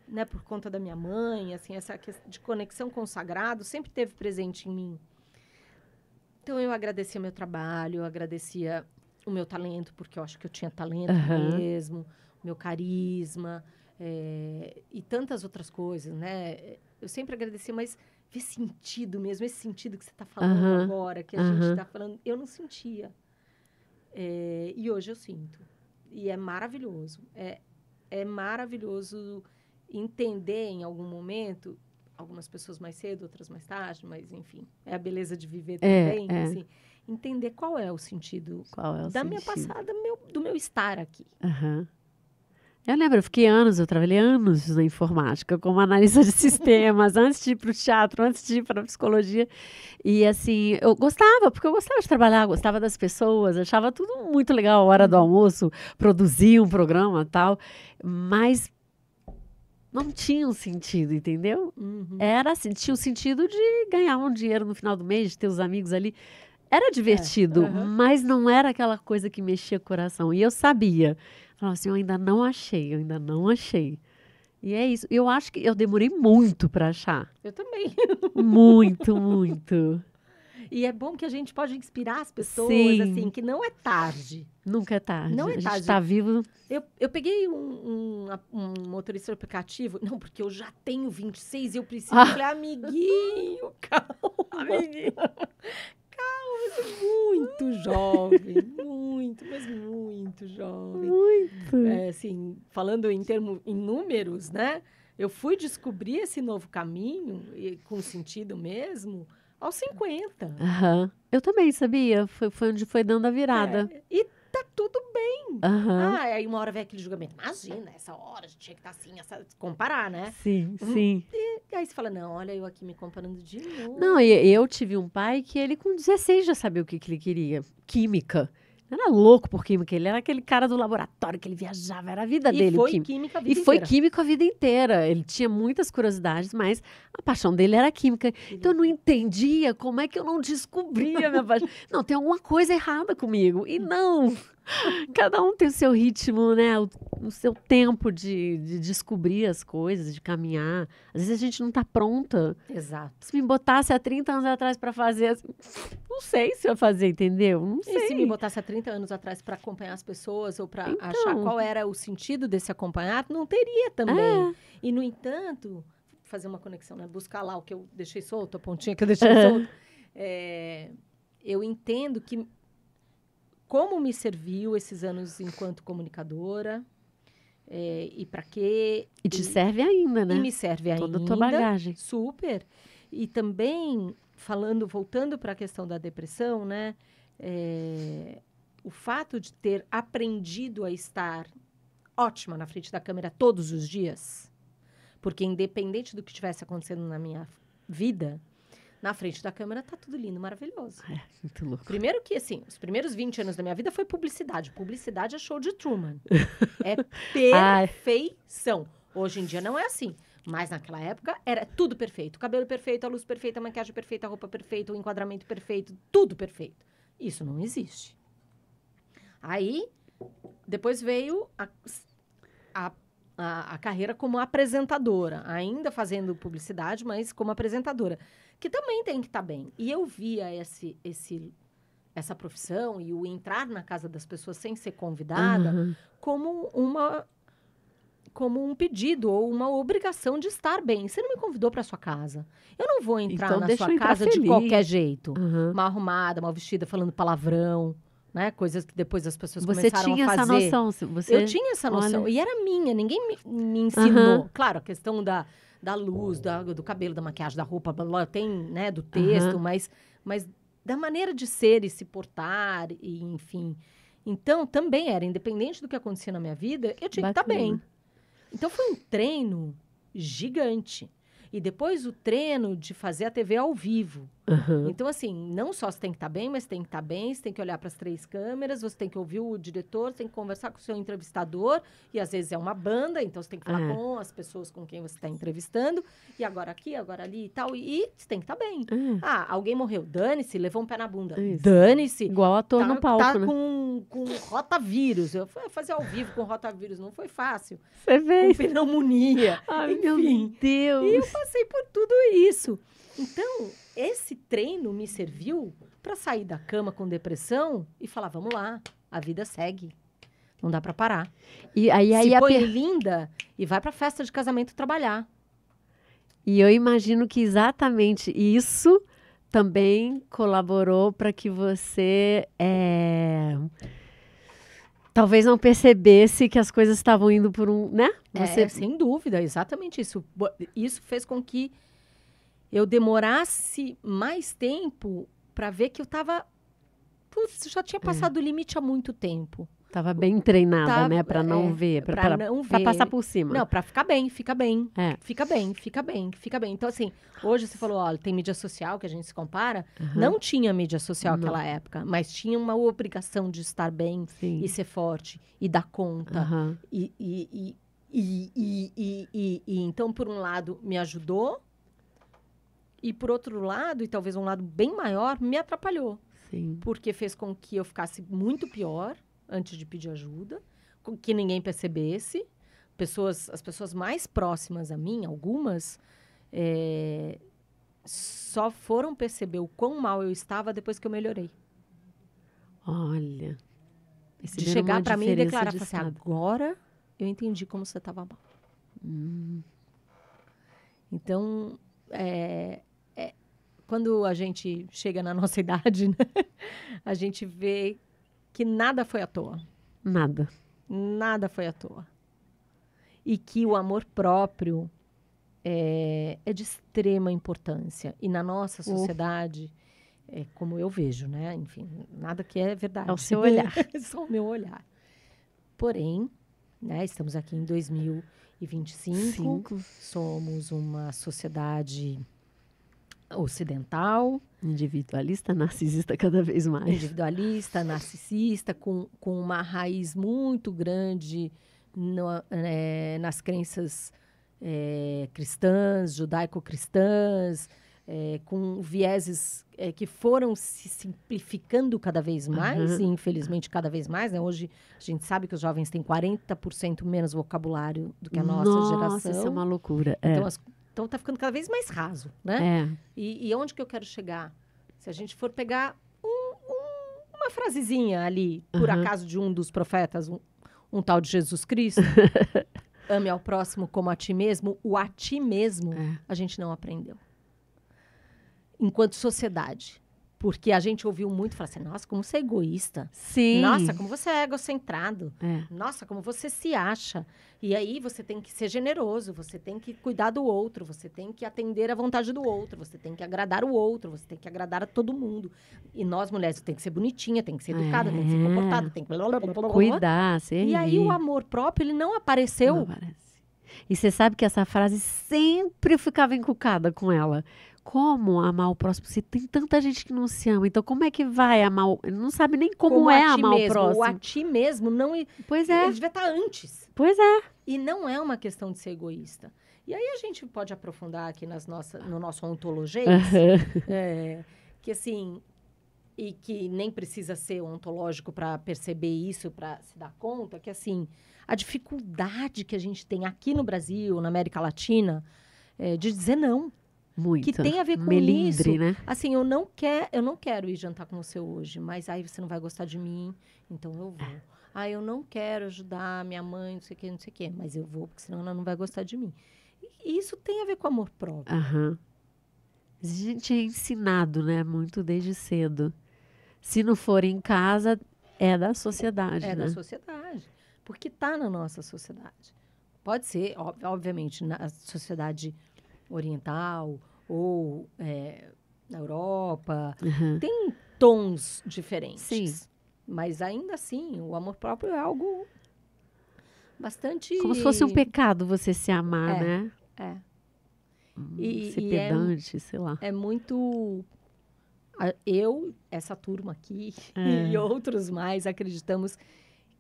né, por conta da minha mãe, assim, essa questão de conexão com o sagrado sempre teve presente em mim. Então, eu agradecia meu trabalho, eu agradecia o meu talento, porque eu acho que eu tinha talento mesmo, meu carisma, e tantas outras coisas, né? Eu sempre agradecia, mas ver sentido mesmo, esse sentido que você está falando agora, que a gente está falando, eu não sentia. E hoje eu sinto. E é maravilhoso. É maravilhoso entender em algum momento, algumas pessoas mais cedo, outras mais tarde, mas enfim, é a beleza de viver também. Assim, entender qual é o sentido minha passada, do meu estar aqui. Eu lembro, eu trabalhei anos na informática, como analista de sistemas, antes de ir para o teatro, antes de ir para a psicologia. E assim, eu gostava, porque eu gostava de trabalhar, gostava das pessoas, achava tudo muito legal, a hora do almoço, produzir um programa e tal, mas não tinha um sentido, entendeu? Era assim, tinha o sentido de ganhar um dinheiro no final do mês, de ter os amigos ali. Era divertido, mas não era aquela coisa que mexia o coração. E eu sabia. Falava assim, eu ainda não achei. E é isso. Eu acho que eu demorei muito para achar. Eu também. Muito, muito. E é bom que a gente pode inspirar as pessoas, Sim. assim, que não é tarde. Nunca é tarde. Não é A gente tarde. está vivo. Eu peguei um motorista de aplicativo, não, porque eu já tenho 26 e eu preciso. Eu falei, amiguinho, calma. Amiguinho. Calma, você é muito jovem. Muito, mas muito jovem. Muito. É, assim, falando em números, né? Eu fui descobrir esse novo caminho, e com sentido mesmo, aos 50. Eu também, sabia? Foi onde foi dando a virada. E tá tudo bem. Aí uma hora vem aquele julgamento. Imagina, essa hora a gente tinha que estar assim, comparar, né? Sim, sim. E aí você fala, não, olha eu aqui me comparando de novo. Não, eu tive um pai que ele com 16 já sabia o que ele queria. Química. Ele era louco por química, ele era aquele cara do laboratório que ele viajava, era a vida dele. E foi química a vida inteira. E foi químico a vida inteira. Ele tinha muitas curiosidades, mas a paixão dele era química. Então eu não entendia como é que eu não descobria a minha paixão. Não, tem alguma coisa errada comigo. E não. Cada um tem o seu ritmo, né? O seu tempo de descobrir as coisas, de caminhar. Às vezes a gente não está pronta. Exato. Se me botasse há 30 anos atrás para fazer, assim, não sei se eu ia fazer, entendeu? Não sei. E se me botasse há 30 anos atrás para acompanhar as pessoas ou para achar qual era o sentido desse acompanhar, não teria também. E, no entanto, fazer uma conexão, né? Buscar lá o que eu deixei solto, a pontinha que eu deixei solto. Eu entendo que como me serviu esses anos enquanto comunicadora e para quê. E te serve ainda, né? E me serve ainda. Toda a tua bagagem. Super. E também, voltando para a questão da depressão, né? O fato de ter aprendido a estar ótima na frente da câmera todos os dias, porque independente do que estivesse acontecendo na minha vida, na frente da câmera tá tudo lindo, maravilhoso. Muito louco. Primeiro que, assim, os primeiros 20 anos da minha vida foi publicidade. Publicidade é show de Truman. É perfeição. Hoje em dia não é assim. Mas naquela época era tudo perfeito. O cabelo perfeito, a luz perfeita, a maquiagem perfeita, a roupa perfeita, o enquadramento perfeito, tudo perfeito. Isso não existe. Aí, depois veio a carreira como apresentadora. Ainda fazendo publicidade, mas como apresentadora. Que também tem que estar bem. E eu via essa profissão e o entrar na casa das pessoas sem ser convidada como um pedido ou uma obrigação de estar bem. Você não me convidou para sua casa. Eu não vou entrar na sua casa de qualquer jeito. Mal arrumada, mal vestida, falando palavrão, né? Coisas que depois as pessoas começaram a fazer. Você tinha essa noção? Eu tinha essa noção. E era minha, ninguém me ensinou. Claro, a questão da luz, do cabelo, da maquiagem, da roupa, blá, blá, tem, né, do texto, mas da maneira de ser e se portar, e enfim. Então, também era, independente do que acontecia na minha vida, eu tinha que estar bem. Então, foi um treino gigante. E depois o treino de fazer a TV ao vivo. Então, assim, não só você tem que estar bem, mas tem que estar bem, você tem que olhar para as 3 câmeras, você tem que ouvir o diretor, você tem que conversar com o seu entrevistador, e às vezes é uma banda, então você tem que falar com as pessoas com quem você está entrevistando, e agora aqui, agora ali e tal, e você tem que estar bem. Alguém morreu, dane-se, levou um pé na bunda, dane-se. Igual ator no palco, tá né? com rotavírus. Eu fui fazer ao vivo com rotavírus, não foi fácil. Você fez? Com pneumonia. Ai, enfim. meu Deus. E eu passei por tudo isso. Então, esse treino me serviu para sair da cama com depressão e falar, vamos lá, a vida segue. Não dá para parar. E aí se põe linda e vai para festa de casamento trabalhar. E eu imagino que exatamente isso também colaborou para que você talvez não percebesse que as coisas estavam indo por um, né? Sem dúvida, exatamente isso. Isso fez com que eu demorasse mais tempo para ver que eu estava... Putz, já tinha passado o limite há muito tempo. Tava bem treinada, Tava, né? Pra não ver. Pra não ver. Pra passar por cima. Não, pra ficar bem, fica bem. É. Fica bem, fica bem, fica bem. Então, assim, hoje você falou, olha, tem mídia social que a gente se compara. Não tinha mídia social naquela época, mas tinha uma obrigação de estar bem Sim. e ser forte e dar conta. E então, por um lado, me ajudou. E por outro lado, e talvez um lado bem maior, me atrapalhou. Sim. Porque fez com que eu ficasse muito pior antes de pedir ajuda, que ninguém percebesse. As pessoas mais próximas a mim, algumas, só foram perceber o quão mal eu estava depois que eu melhorei. Olha. De chegar para mim e declarar, assim, agora eu entendi como você estava mal. Então, quando a gente chega na nossa idade, né, a gente vê que nada foi à toa. Nada. Nada foi à toa. E que o amor próprio é de extrema importância. E na nossa sociedade, como eu vejo, né? Enfim, nada que é verdade. É o seu olhar. É só o meu olhar. Porém, né, estamos aqui em 2025. Somos uma sociedade ocidental. Individualista, narcisista cada vez mais. Individualista, narcisista, com uma raiz muito grande nas crenças cristãs, judaico-cristãs, com vieses que foram se simplificando cada vez mais, e infelizmente cada vez mais. Né? Hoje a gente sabe que os jovens têm 40% menos vocabulário do que a nossa geração. Isso é uma loucura. Então está ficando cada vez mais raso, né? E onde que eu quero chegar? Se a gente for pegar uma frasezinha ali, por acaso, de um dos profetas, um tal de Jesus Cristo, ame ao próximo como a ti mesmo, o a ti mesmo, a gente não aprendeu. Enquanto sociedade. Porque a gente ouviu muito falar assim, nossa, como você é egoísta. Sim. Nossa, como você é egocentrado. Nossa, como você se acha. E aí você tem que ser generoso, você tem que cuidar do outro, você tem que atender à vontade do outro, você tem que agradar o outro, você tem que agradar a todo mundo. E nós, mulheres, tem que ser bonitinha, tem que ser educada, tem que ser comportada, tem que... Cuidar, servir. E aí o amor próprio, ele não apareceu. Não aparece. E você sabe que essa frase sempre ficava encucada com ela. Como amar o próximo? Se tem tanta gente que não se ama, então como é que vai amar não sabe nem como é amar o próximo. O a ti mesmo não... Pois é. Ele devia estar antes. Pois é. E não é uma questão de ser egoísta. E aí a gente pode aprofundar aqui no nosso ontologia, que assim, e que nem precisa ser ontológico para perceber isso, para se dar conta, que assim, a dificuldade que a gente tem aqui no Brasil, na América Latina, de dizer não. Muito. Que tem a ver com melindre, isso. Né? Assim, eu não quero ir jantar com você hoje, mas aí você não vai gostar de mim, então eu vou. Eu não quero ajudar minha mãe, não sei o quê, mas eu vou, porque senão ela não vai gostar de mim. E isso tem a ver com amor próprio. A gente é ensinado, né, muito desde cedo. Se não for em casa, é da sociedade, né? É da sociedade, porque está na nossa sociedade. Pode ser, obviamente, na sociedade oriental ou na Europa, tem tons diferentes. Sim. Mas ainda assim, o amor próprio é algo bastante... Como se fosse um pecado você se amar, né? Ser pedante, sei lá. É muito... essa turma aqui e outros mais acreditamos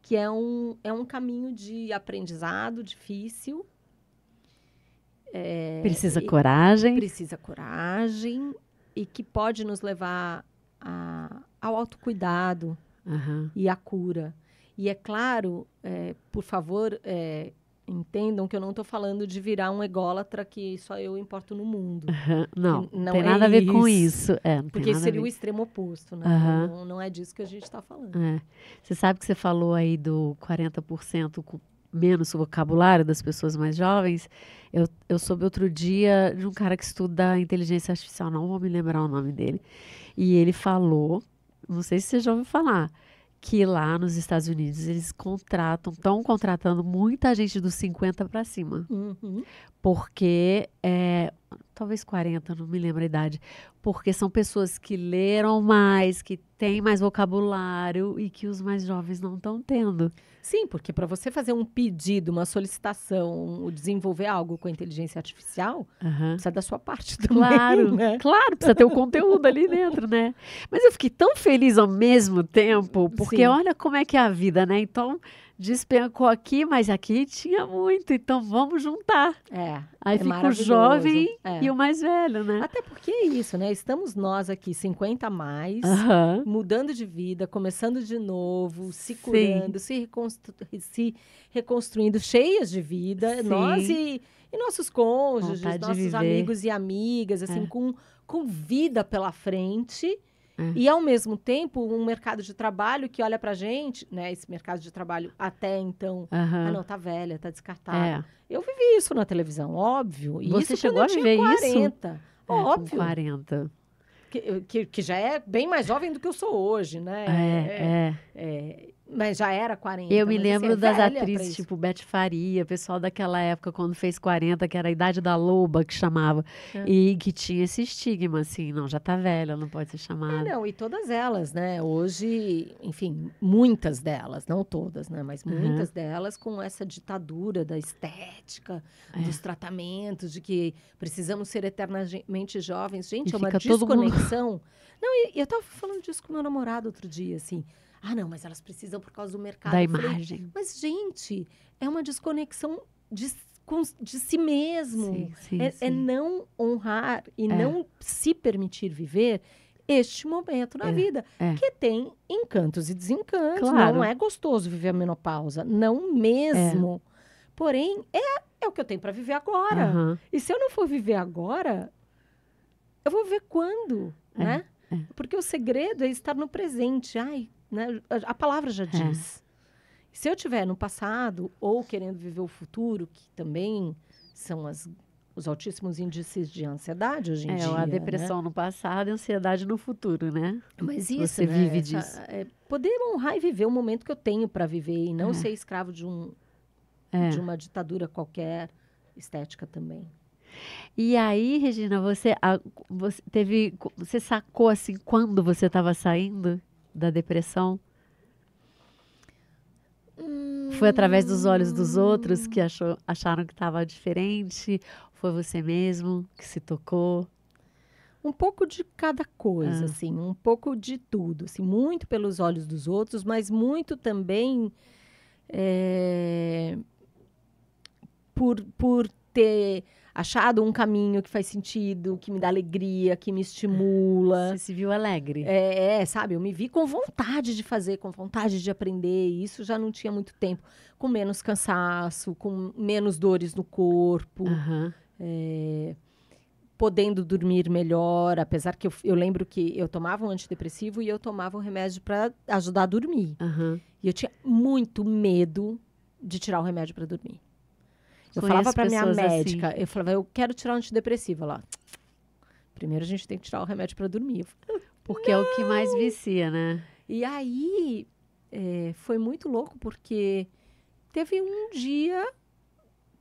que é um caminho de aprendizado difícil. Precisa coragem. Precisa coragem e que pode nos levar ao autocuidado e à cura. E é claro, por favor, entendam que eu não estou falando de virar um ególatra que só eu importo no mundo. Não tem nada a ver com isso. Porque seria o extremo oposto, né? Não é disso que a gente está falando. Você sabe que você falou aí do 40% com menos vocabulário das pessoas mais jovens. Eu soube outro dia de um cara que estuda inteligência artificial, não vou me lembrar o nome dele, e ele falou, não sei se você já ouviu falar, que lá nos Estados Unidos eles estão contratando muita gente dos 50 para cima, porque talvez 40, não me lembro a idade, porque são pessoas que leram mais, que têm mais vocabulário e que os mais jovens não estão tendo. Sim, porque para você fazer um pedido, uma solicitação, desenvolver algo com a inteligência artificial, precisa da sua parte também, Claro, né? claro, precisa ter o conteúdo ali dentro, né? Mas eu fiquei tão feliz ao mesmo tempo, porque Sim. olha como é que é a vida, né? Então, despencou aqui, mas aqui tinha muito, então vamos juntar. Aí fica o maravilhoso. jovem e o mais velho, né? Até porque é isso, né? Estamos nós aqui, 50 a mais, mudando de vida, começando de novo, se curando, se reconstruindo, cheias de vida. Sim. Nós e nossos cônjuges, Vontade de nossos viver. amigos e amigas, assim, com vida pela frente. E, ao mesmo tempo, um mercado de trabalho que olha pra gente, né? Esse mercado de trabalho até então, não, tá velha, tá descartada. Eu vivi isso na televisão, óbvio. E Você isso chegou a viver 40. isso? Óbvio. Com 40. Que já é bem mais jovem do que eu sou hoje, né? Mas já era 40. Eu me mas, lembro assim, das velha pra atrizes, isso. tipo Beth Faria, pessoal daquela época, quando fez 40, que era a idade da loba, que chamava. E que tinha esse estigma, assim, não, já tá velha, não pode ser chamada. Não, e todas elas, né? Hoje, enfim, muitas delas, não todas, né? Mas muitas delas com essa ditadura da estética, dos tratamentos, de que precisamos ser eternamente jovens. Gente, E é uma fica todo mundo- desconexão. Não, e eu tava falando disso com meu namorado outro dia, assim. Ah, não, mas elas precisam por causa do mercado. Da Eu falei, imagem. mas, gente, é uma desconexão de si mesmo. É não honrar e não se permitir viver este momento na vida. Que tem encantos e desencantos. Claro. Não é gostoso viver a menopausa. Não mesmo. Porém, é o que eu tenho para viver agora. E se eu não for viver agora, eu vou viver quando, né? Porque o segredo é estar no presente. Ai, né? A palavra já diz. Se eu estiver no passado ou querendo viver o futuro, que também são os altíssimos índices de ansiedade hoje em dia. A depressão no passado e a ansiedade no futuro, né? Mas isso, Você né? vive disso. Poder honrar e viver o momento que eu tenho para viver e não ser escravo de uma ditadura qualquer, estética também. E aí, Regina, você sacou assim quando você estava saindo da depressão? Foi através dos olhos dos outros que acharam que estava diferente? Foi você mesmo que se tocou? Um pouco de cada coisa, assim, um pouco de tudo, assim, muito pelos olhos dos outros, mas muito também por ter achado um caminho que faz sentido, que me dá alegria, que me estimula. Você se viu alegre? Sabe, eu me vi com vontade de fazer, com vontade de aprender, e isso já não tinha muito tempo, com menos cansaço, com menos dores no corpo, podendo dormir melhor, apesar que eu lembro que eu tomava um antidepressivo e eu tomava um remédio para ajudar a dormir. E eu tinha muito medo de tirar o remédio para dormir. Eu falava para minha médica, assim. Eu falava, eu quero tirar o antidepressivo. Lá, primeiro a gente tem que tirar o remédio para dormir. Porque é o que mais vicia, né? E aí, foi muito louco, porque teve um dia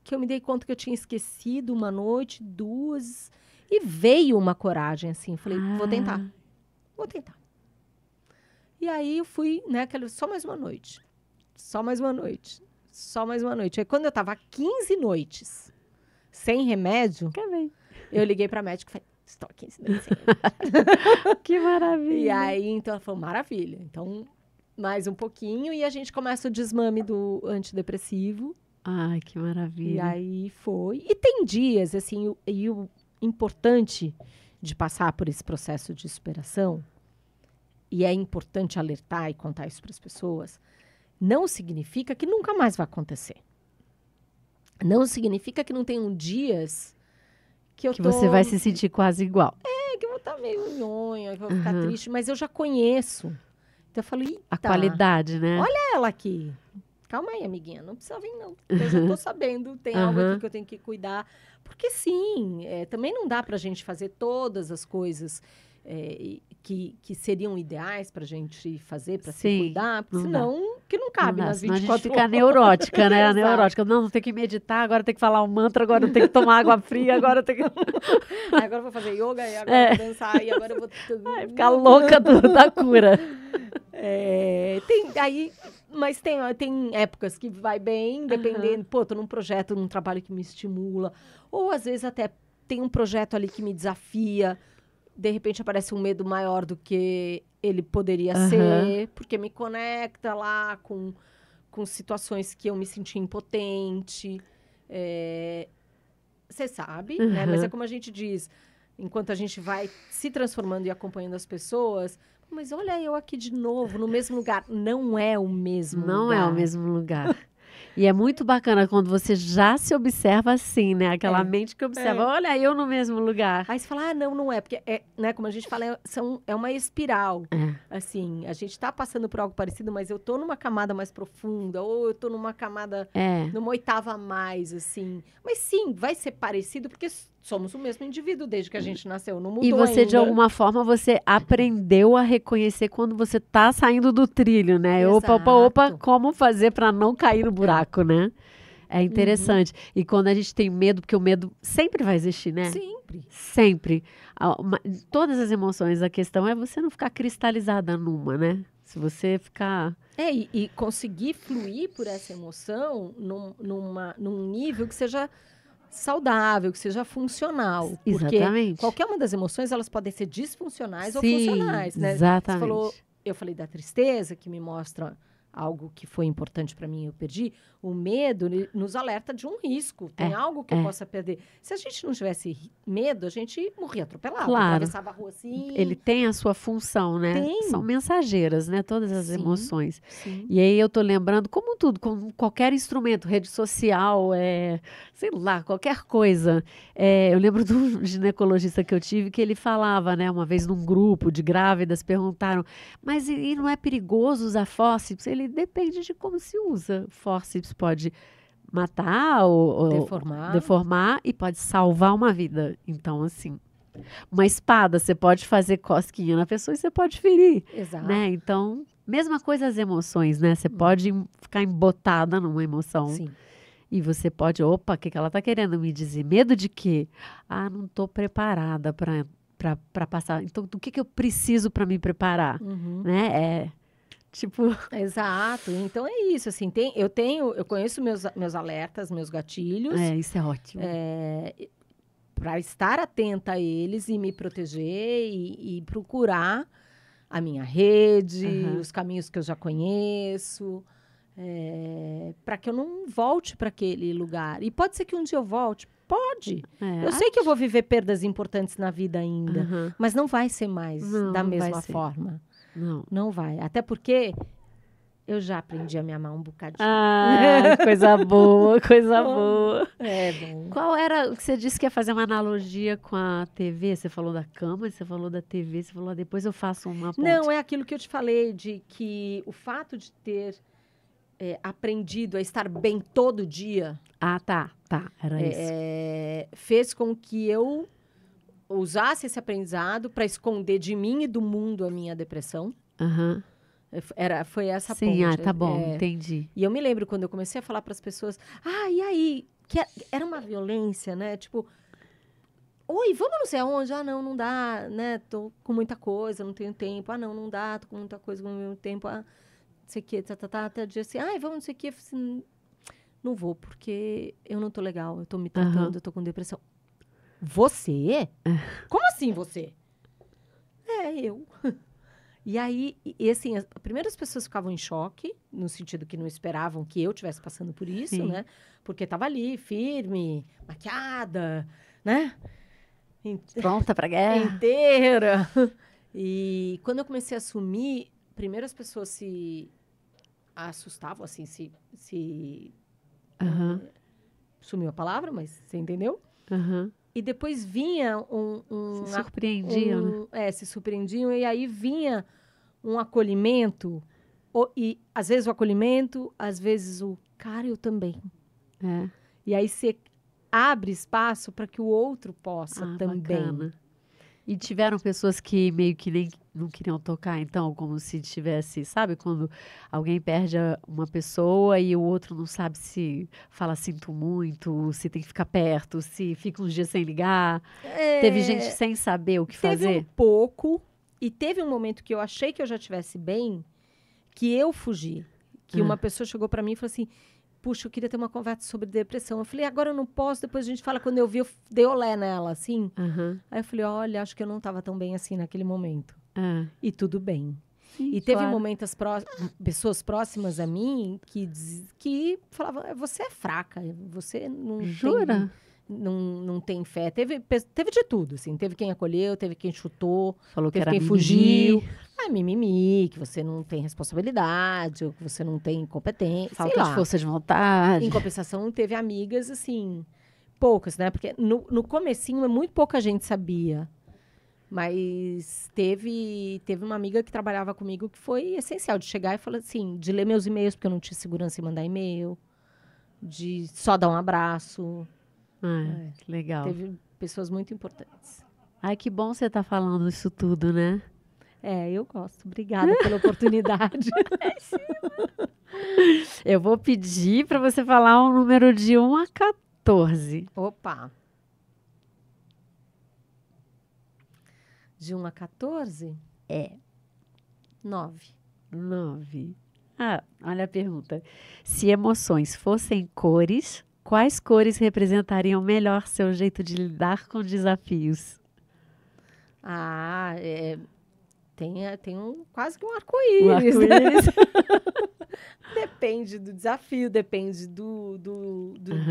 que eu me dei conta que eu tinha esquecido, uma noite, 2, e veio uma coragem, assim. Falei, vou tentar. E aí eu fui, né, só mais uma noite. Aí quando eu tava 15 noites sem remédio, eu liguei pra médica e falei, estou há 15 noites sem remédio. Que maravilha. E aí, então, ela falou, maravilha. Então, mais um pouquinho e a gente começa o desmame do antidepressivo. Ai, que maravilha. E aí foi. E tem dias, assim, o importante de passar por esse processo de superação, e é importante alertar e contar isso para as pessoas, não significa que nunca mais vai acontecer. Não significa que não tenham dias que você vai se sentir quase igual. Que eu vou estar meio nhonha, que eu vou ficar triste, mas eu já conheço. Então eu falo, eita, a qualidade, né? Olha ela aqui. Calma aí, amiguinha, não precisa vir, não. Eu já tô sabendo, tem algo aqui que eu tenho que cuidar. Porque sim, também não dá pra gente fazer todas as coisas que seriam ideais para a gente fazer, para se Sim, cuidar, porque não dá. senão que não cabe Não dá, nas senão a 24 gente fica horas. neurótica, né? Exato. Neurótica. Não, tem que meditar, agora tem que falar um mantra, agora tem que tomar água fria, agora tem que Agora eu vou fazer yoga, e agora eu vou dançar, e agora eu vou... ficar louca da cura. Mas tem épocas que vai bem, dependendo. Pô, tô num projeto, num trabalho que me estimula. Ou, às vezes, até tem um projeto ali que me desafia. De repente, aparece um medo maior do que ele poderia ser. Porque me conecta lá com situações que eu me senti impotente. Você sabe, né? Mas é como a gente diz. Enquanto a gente vai se transformando e acompanhando as pessoas... Mas olha eu aqui de novo, no mesmo lugar. Não é o mesmo lugar. Não é o mesmo lugar. E é muito bacana quando você já se observa assim, né? Aquela mente que observa, olha eu no mesmo lugar. Aí você fala, não é. Porque, né, como a gente fala, é uma espiral. Assim, a gente tá passando por algo parecido, mas eu tô numa camada mais profunda, ou eu tô numa camada, numa oitava a mais, assim. Mas sim, vai ser parecido, porque somos o mesmo indivíduo desde que a gente nasceu, não mudou E você, ainda. de alguma forma, você aprendeu a reconhecer quando você tá saindo do trilho, né? Exato. Opa, como fazer para não cair no buraco, né? É interessante. E quando a gente tem medo, porque o medo sempre vai existir, né? Sempre. Sempre. Todas as emoções, a questão é você não ficar cristalizada numa, né? Se você ficar... E conseguir fluir por essa emoção num nível que seja saudável, que seja funcional. Exatamente. Porque qualquer uma das emoções, elas podem ser disfuncionais ou Sim, funcionais, né? Exatamente. Eu falei da tristeza, que me mostra algo que foi importante para mim, eu perdi. O medo nos alerta de um risco. Tem algo que eu possa perder. Se a gente não tivesse medo, a gente morria atropelado. Claro. Atravessava a rua assim. Ele tem a sua função, né? Tem. São mensageiras, né? Todas as emoções. Sim. E aí eu tô lembrando, como tudo, com qualquer instrumento, rede social, sei lá, qualquer coisa. Eu lembro de um ginecologista que eu tive que ele falava, né? Uma vez num grupo de grávidas, perguntaram, mas e não é perigoso usar fórceps? Ele depende de como se usa. Fórceps pode matar ou deformar e pode salvar uma vida. Então, assim, uma espada, você pode fazer cosquinha na pessoa e você pode ferir. Exato. Né? Então, mesma coisa as emoções, né? Você pode ficar embotada numa emoção. Sim. E você pode, opa, o que ela tá querendo me dizer? Medo de quê? Ah, não tô preparada para passar. Então, do que eu preciso para me preparar? Né? Tipo... Exato. Então é isso, assim, eu conheço meus alertas, meus gatilhos. Isso é ótimo. Para estar atenta a eles e me proteger e procurar a minha rede, os caminhos que eu já conheço, para que eu não volte para aquele lugar. E pode ser que um dia eu volte. Pode. Eu sei que eu vou viver perdas importantes na vida ainda, mas não vai ser mais da mesma forma. Não vai. Até porque eu já aprendi a me amar um bocadinho. Coisa boa, coisa boa. É bom. Qual era, você disse que ia fazer uma analogia com a TV, você falou da cama, você falou da TV, você falou, depois eu faço uma ponte. Não, é aquilo que eu te falei, de que o fato de ter aprendido a estar bem todo dia... Tá, era isso. Fez com que eu usasse esse aprendizado para esconder de mim e do mundo a minha depressão. Foi essa ponte. Tá bom, entendi. E eu me lembro quando eu comecei a falar para as pessoas, e aí? Que era uma violência, né? Tipo, oi, vamos não sei aonde? Não dá, né? Tô com muita coisa, não tenho tempo. Não dá, tô com muita coisa, não tenho tempo. Não sei o que, até dia assim, vamos não sei o que. Assim, não vou, porque eu não tô legal, eu tô me tratando, eu tô com depressão. Você? Como assim você? Eu. E aí, assim, primeiro as pessoas ficavam em choque, no sentido que não esperavam que eu estivesse passando por isso, né? Porque tava ali, firme, maquiada, né? Pronta pra guerra. Inteira. E quando eu comecei a assumir, primeiro as pessoas se assustavam, assim, sumiu a palavra, mas você entendeu? E depois vinha se surpreendiam, né? Se surpreendiam, e aí vinha um acolhimento, e às vezes o acolhimento, às vezes cara, eu também. E aí você abre espaço para que o outro possa também. Bacana. E tiveram pessoas que meio que nem não queriam tocar, então, como se tivesse, sabe? Quando alguém perde uma pessoa e o outro não sabe se fala sinto muito, se tem que ficar perto, se fica uns dias sem ligar. Teve gente sem saber o que Teve fazer? um pouco, e teve um momento que eu achei que eu já estivesse bem, que eu fugi. Que uma pessoa chegou para mim e falou assim, puxa, eu queria ter uma conversa sobre depressão. Eu falei, agora eu não posso, depois a gente fala. Quando eu vi, eu dei olé nela, assim. Aí eu falei, olha, acho que eu não estava tão bem assim naquele momento. E tudo bem. Sim, e teve claro. momentos, pessoas próximas a mim que falavam, você é fraca, você não Jura? não tem fé. Teve de tudo, assim. Teve quem acolheu, teve quem chutou, Falou que teve era quem mimimi. fugiu. Mimimi, que você não tem responsabilidade, ou que você não tem competência, Falta sei de lá. força de vontade. Em compensação, teve amigas, assim, poucas, né? Porque no comecinho, muito pouca gente sabia. Mas teve uma amiga que trabalhava comigo que foi essencial, de chegar e falar assim, de ler meus e-mails, porque eu não tinha segurança em mandar e-mail, de só dar um abraço. Que legal. Teve pessoas muito importantes. Ai, que bom você estar falando isso tudo, né? Eu gosto. Obrigada pela oportunidade. Eu vou pedir para você falar um número de 1 a 14. Opa! De 1 a 14? 9. 9. Olha a pergunta. Se emoções fossem cores, quais cores representariam melhor seu jeito de lidar com desafios? Tem quase que um arco-íris. Né? Depende do desafio, depende do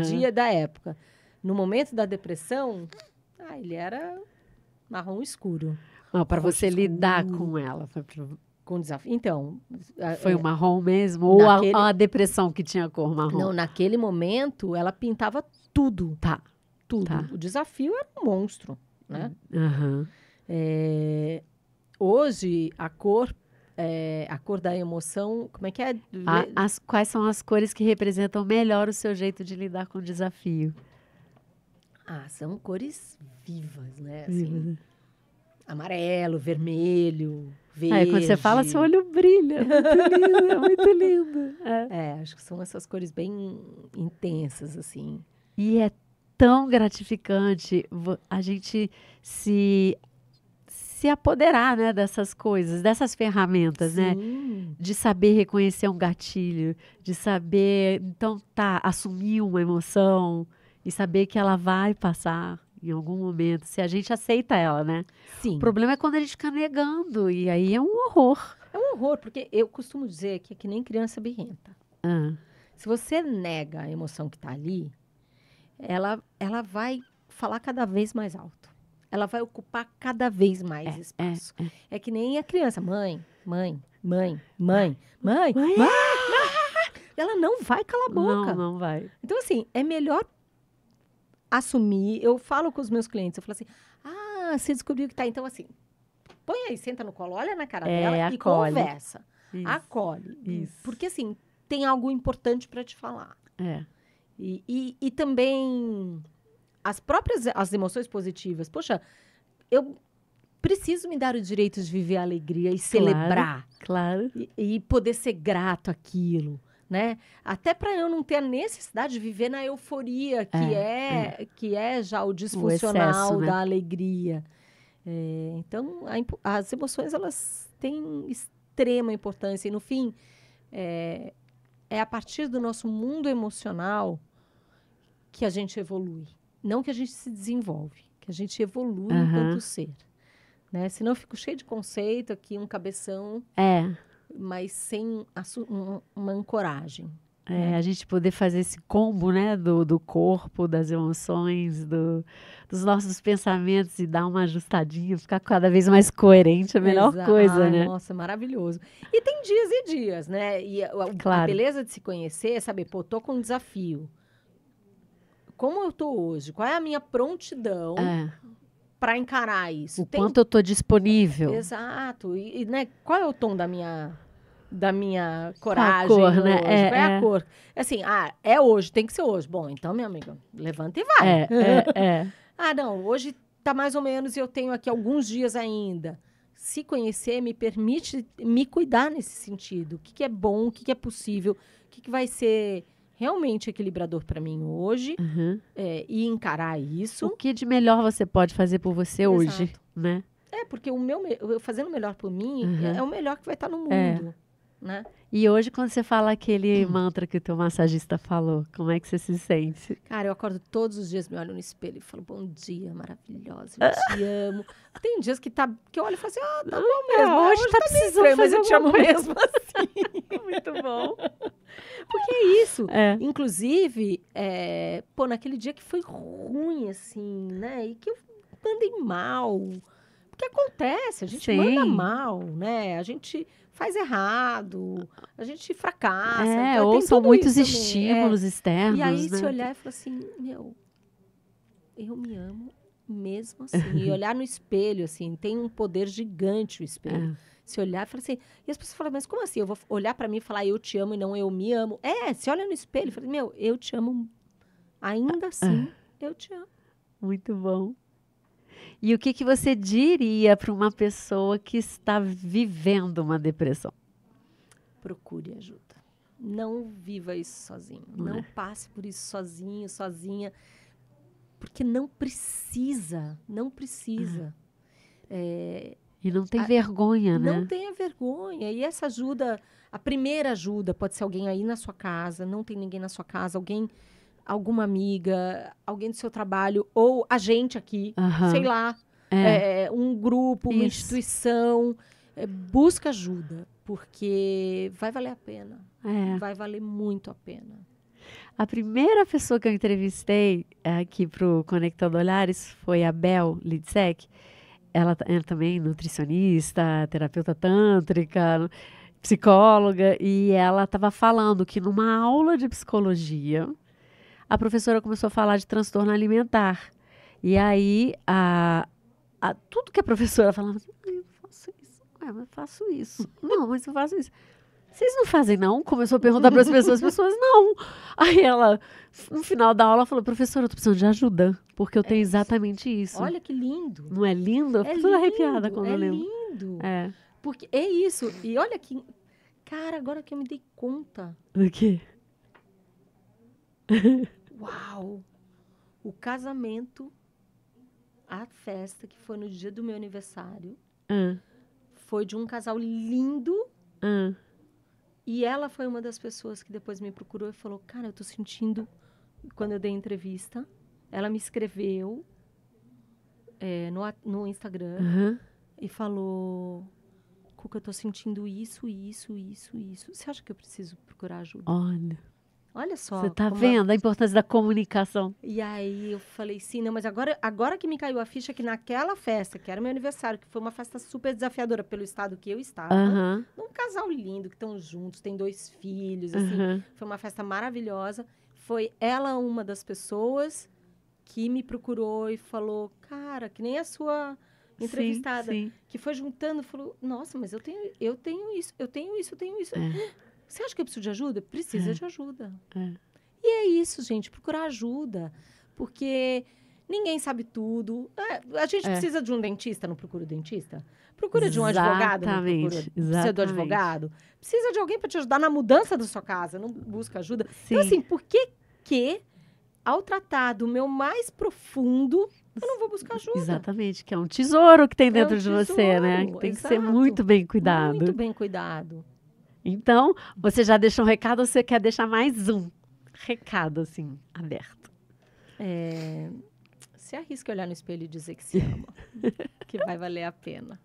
dia, da época. No momento da depressão, ele era marrom escuro. Para você escuro. lidar com ela. Com desafio. Então... Foi o marrom mesmo? Ou a depressão que tinha cor marrom? Não, naquele momento, ela pintava tudo. Tudo. Tá. O desafio era um monstro, né? Uhum. Hoje, a cor da emoção, como é que é? Quais são as cores que representam melhor o seu jeito de lidar com o desafio? São cores vivas, né? Assim, amarelo, vermelho, verde. Quando você fala, seu olho brilha. É muito lindo. Acho que são essas cores bem intensas, assim. E é tão gratificante a gente se apoderar, né, dessas coisas, dessas ferramentas, Sim. né? De saber reconhecer um gatilho, de saber, então, assumir uma emoção e saber que ela vai passar em algum momento, se a gente aceita ela, né? Sim. O problema é quando a gente fica negando, e aí é um horror. É um horror, porque eu costumo dizer que é que nem criança birrenta. Se você nega a emoção que está ali, ela vai falar cada vez mais alto. Ela vai ocupar cada vez mais espaço. É que nem a criança. Mãe. Ela não vai calar a boca. Não vai. Então, assim, é melhor assumir. Eu falo com os meus clientes, eu falo assim, você descobriu que tá. Então, assim, põe aí, senta no colo, olha na cara dela e conversa. Isso. Acolhe. Isso. Porque, assim, tem algo importante para te falar. E também... As emoções positivas. Poxa, eu preciso me dar o direito de viver a alegria e celebrar. Claro. E poder ser grato àquilo, né? Até para eu não ter a necessidade de viver na euforia, que é já o disfuncional excesso, né? da alegria. Então, as emoções, elas têm extrema importância. E, no fim, é a partir do nosso mundo emocional que a gente evolui. Não que a gente se desenvolve, que a gente evolui enquanto ser. Né? Senão eu fico cheio de conceito aqui, um cabeção, mas sem uma ancoragem. A gente poder fazer esse combo, né, do corpo, das emoções, dos nossos pensamentos e dar uma ajustadinha, ficar cada vez mais coerente, é a melhor coisa, né? Nossa, maravilhoso. E tem dias e dias, né? E a beleza de se conhecer é saber, tô com um desafio. Como eu tô hoje? Qual é a minha prontidão para encarar isso? Quanto eu tô disponível. Exato. E né, qual é o tom da minha coragem? Qual a cor, hoje? né? Qual é a cor? Assim, é hoje, tem que ser hoje. Bom, então, minha amiga, levanta e vai. Não, hoje tá mais ou menos e eu tenho aqui alguns dias ainda. Se conhecer me permite me cuidar nesse sentido. O que é bom, o que é possível, o que vai ser realmente equilibrador para mim hoje e encarar isso. O que de melhor você pode fazer por você hoje, né? Porque eu fazendo melhor por mim é o melhor que vai estar no mundo, né? E hoje, quando você fala aquele mantra que o teu massagista falou, como é que você se sente? Cara, eu acordo todos os dias, me olho no espelho e falo, bom dia, maravilhosa, eu te amo. Tem dias que eu olho e falo assim, tá bom mesmo. Hoje tá precisando fazer, mas eu te amo mesmo assim. Muito bom. Porque é isso. Inclusive, naquele dia que foi ruim, assim, né? E que eu mandei mal. Porque acontece, a gente manda mal, né? A gente faz errado, a gente fracassa. Então, ou são muitos estímulos externos, e aí, né? se olhar e falar assim, eu me amo mesmo assim. E olhar no espelho, assim, tem um poder gigante o espelho. Se olhar e falar assim... E as pessoas falam, mas como assim? Eu vou olhar pra mim e falar, eu te amo e não eu me amo. Se olha no espelho e fala, eu te amo. Ainda assim, eu te amo. Muito bom. E o que você diria para uma pessoa que está vivendo uma depressão? Procure ajuda. Não viva isso sozinho. Não passe por isso sozinho, sozinha. Porque não precisa. Não precisa. E não tem vergonha, né? Não tenha vergonha. E essa ajuda, a primeira ajuda, pode ser alguém aí na sua casa, não tem ninguém na sua casa, alguma amiga, alguém do seu trabalho, ou a gente aqui, sei lá, um grupo, uma instituição. Busca ajuda, porque vai valer a pena. Vai valer muito a pena. A primeira pessoa que eu entrevistei aqui para o Conectando Olhares foi a Bel Lidsek. Ela é também nutricionista, terapeuta tântrica, psicóloga, e ela estava falando que numa aula de psicologia, a professora começou a falar de transtorno alimentar. E aí, tudo que a professora falava, assim, eu faço isso, mas eu faço isso. Não, mas eu faço isso. Vocês não fazem, não? Começou a perguntar para as pessoas não. Aí ela, no final da aula, falou, professora, eu tô precisando de ajuda, porque eu tenho exatamente isso. Olha que lindo. Não é lindo? Eu fico toda arrepiada quando eu lembro. É lindo. Porque é isso. E olha que... Cara, agora que eu me dei conta. Do quê? Uau! O casamento, a festa, que foi no dia do meu aniversário, foi de um casal lindo. E ela foi uma das pessoas que depois me procurou e falou, cara, eu tô sentindo... Quando eu dei entrevista, ela me escreveu no Instagram e falou, Cuca, eu tô sentindo isso. Você acha que eu preciso procurar ajuda? Olha só. Você tá vendo a importância da comunicação? E aí eu falei, sim, não, mas agora que me caiu a ficha que naquela festa, que era meu aniversário, que foi uma festa super desafiadora pelo estado que eu estava, um casal lindo, que estão juntos, tem 2 filhos, assim, foi uma festa maravilhosa. Foi ela uma das pessoas que me procurou e falou, cara, que nem a sua entrevistada, que foi juntando, falou, nossa, mas eu tenho isso. Você acha que eu preciso de ajuda? Precisa de ajuda. E é isso, gente, procurar ajuda. Porque ninguém sabe tudo. A gente precisa de um dentista, não procura o dentista? Procura de um advogado, não precisa do advogado? Precisa de alguém para te ajudar na mudança da sua casa, não busca ajuda? Então, assim, por que ao tratar do meu mais profundo, eu não vou buscar ajuda? Exatamente, que é um tesouro que tem dentro de você, né? Que tem que ser muito bem cuidado. Muito bem cuidado. Então, você já deixou um recado ou você quer deixar mais um recado, assim, aberto? Se arrisca a olhar no espelho e dizer que se ama. Que vai valer a pena.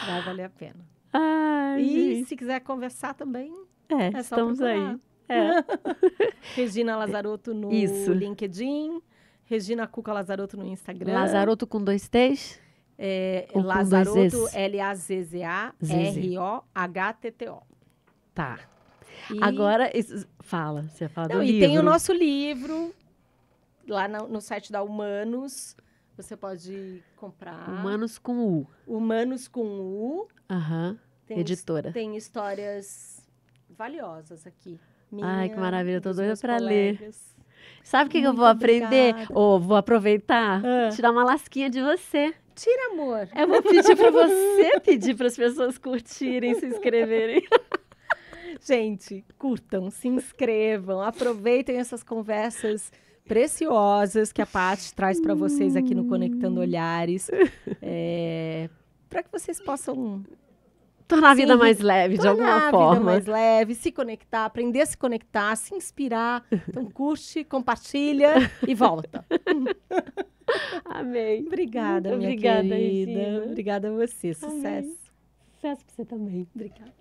Vai valer a pena. Gente. Se quiser conversar também, só estamos procurar. aí. Regina Lazarotto no LinkedIn. Regina Cuca Lazarotto no Instagram. Lazarotto com 2 T's? Lazarotto, Lazarotto. Tá. Agora, você fala do livro. E tem o nosso livro, lá no site da Humanos. Você pode comprar. Humanos com U. Humanos com U. Editora. Tem histórias valiosas aqui. Ai, que maravilha. Eu tô doida pra ler. Sabe o que eu Muito vou aprender? obrigada. Ou vou aproveitar? Ah. Tirar uma lasquinha de você. Tira, amor. Eu vou pedir para você pedir para as pessoas curtirem, se inscreverem. Gente, curtam, se inscrevam, aproveitem essas conversas preciosas que a Paty traz para vocês aqui no Conectando Olhares, para que vocês possam Tornar a vida mais leve, de alguma tornar a forma. vida mais leve, se conectar, aprender a se conectar, se inspirar. Então, curte, compartilha e volta. Amém. Obrigada, Muito minha obrigada, querida. Regina. Obrigada a você. Sucesso. Amém. Sucesso para você também. Obrigada.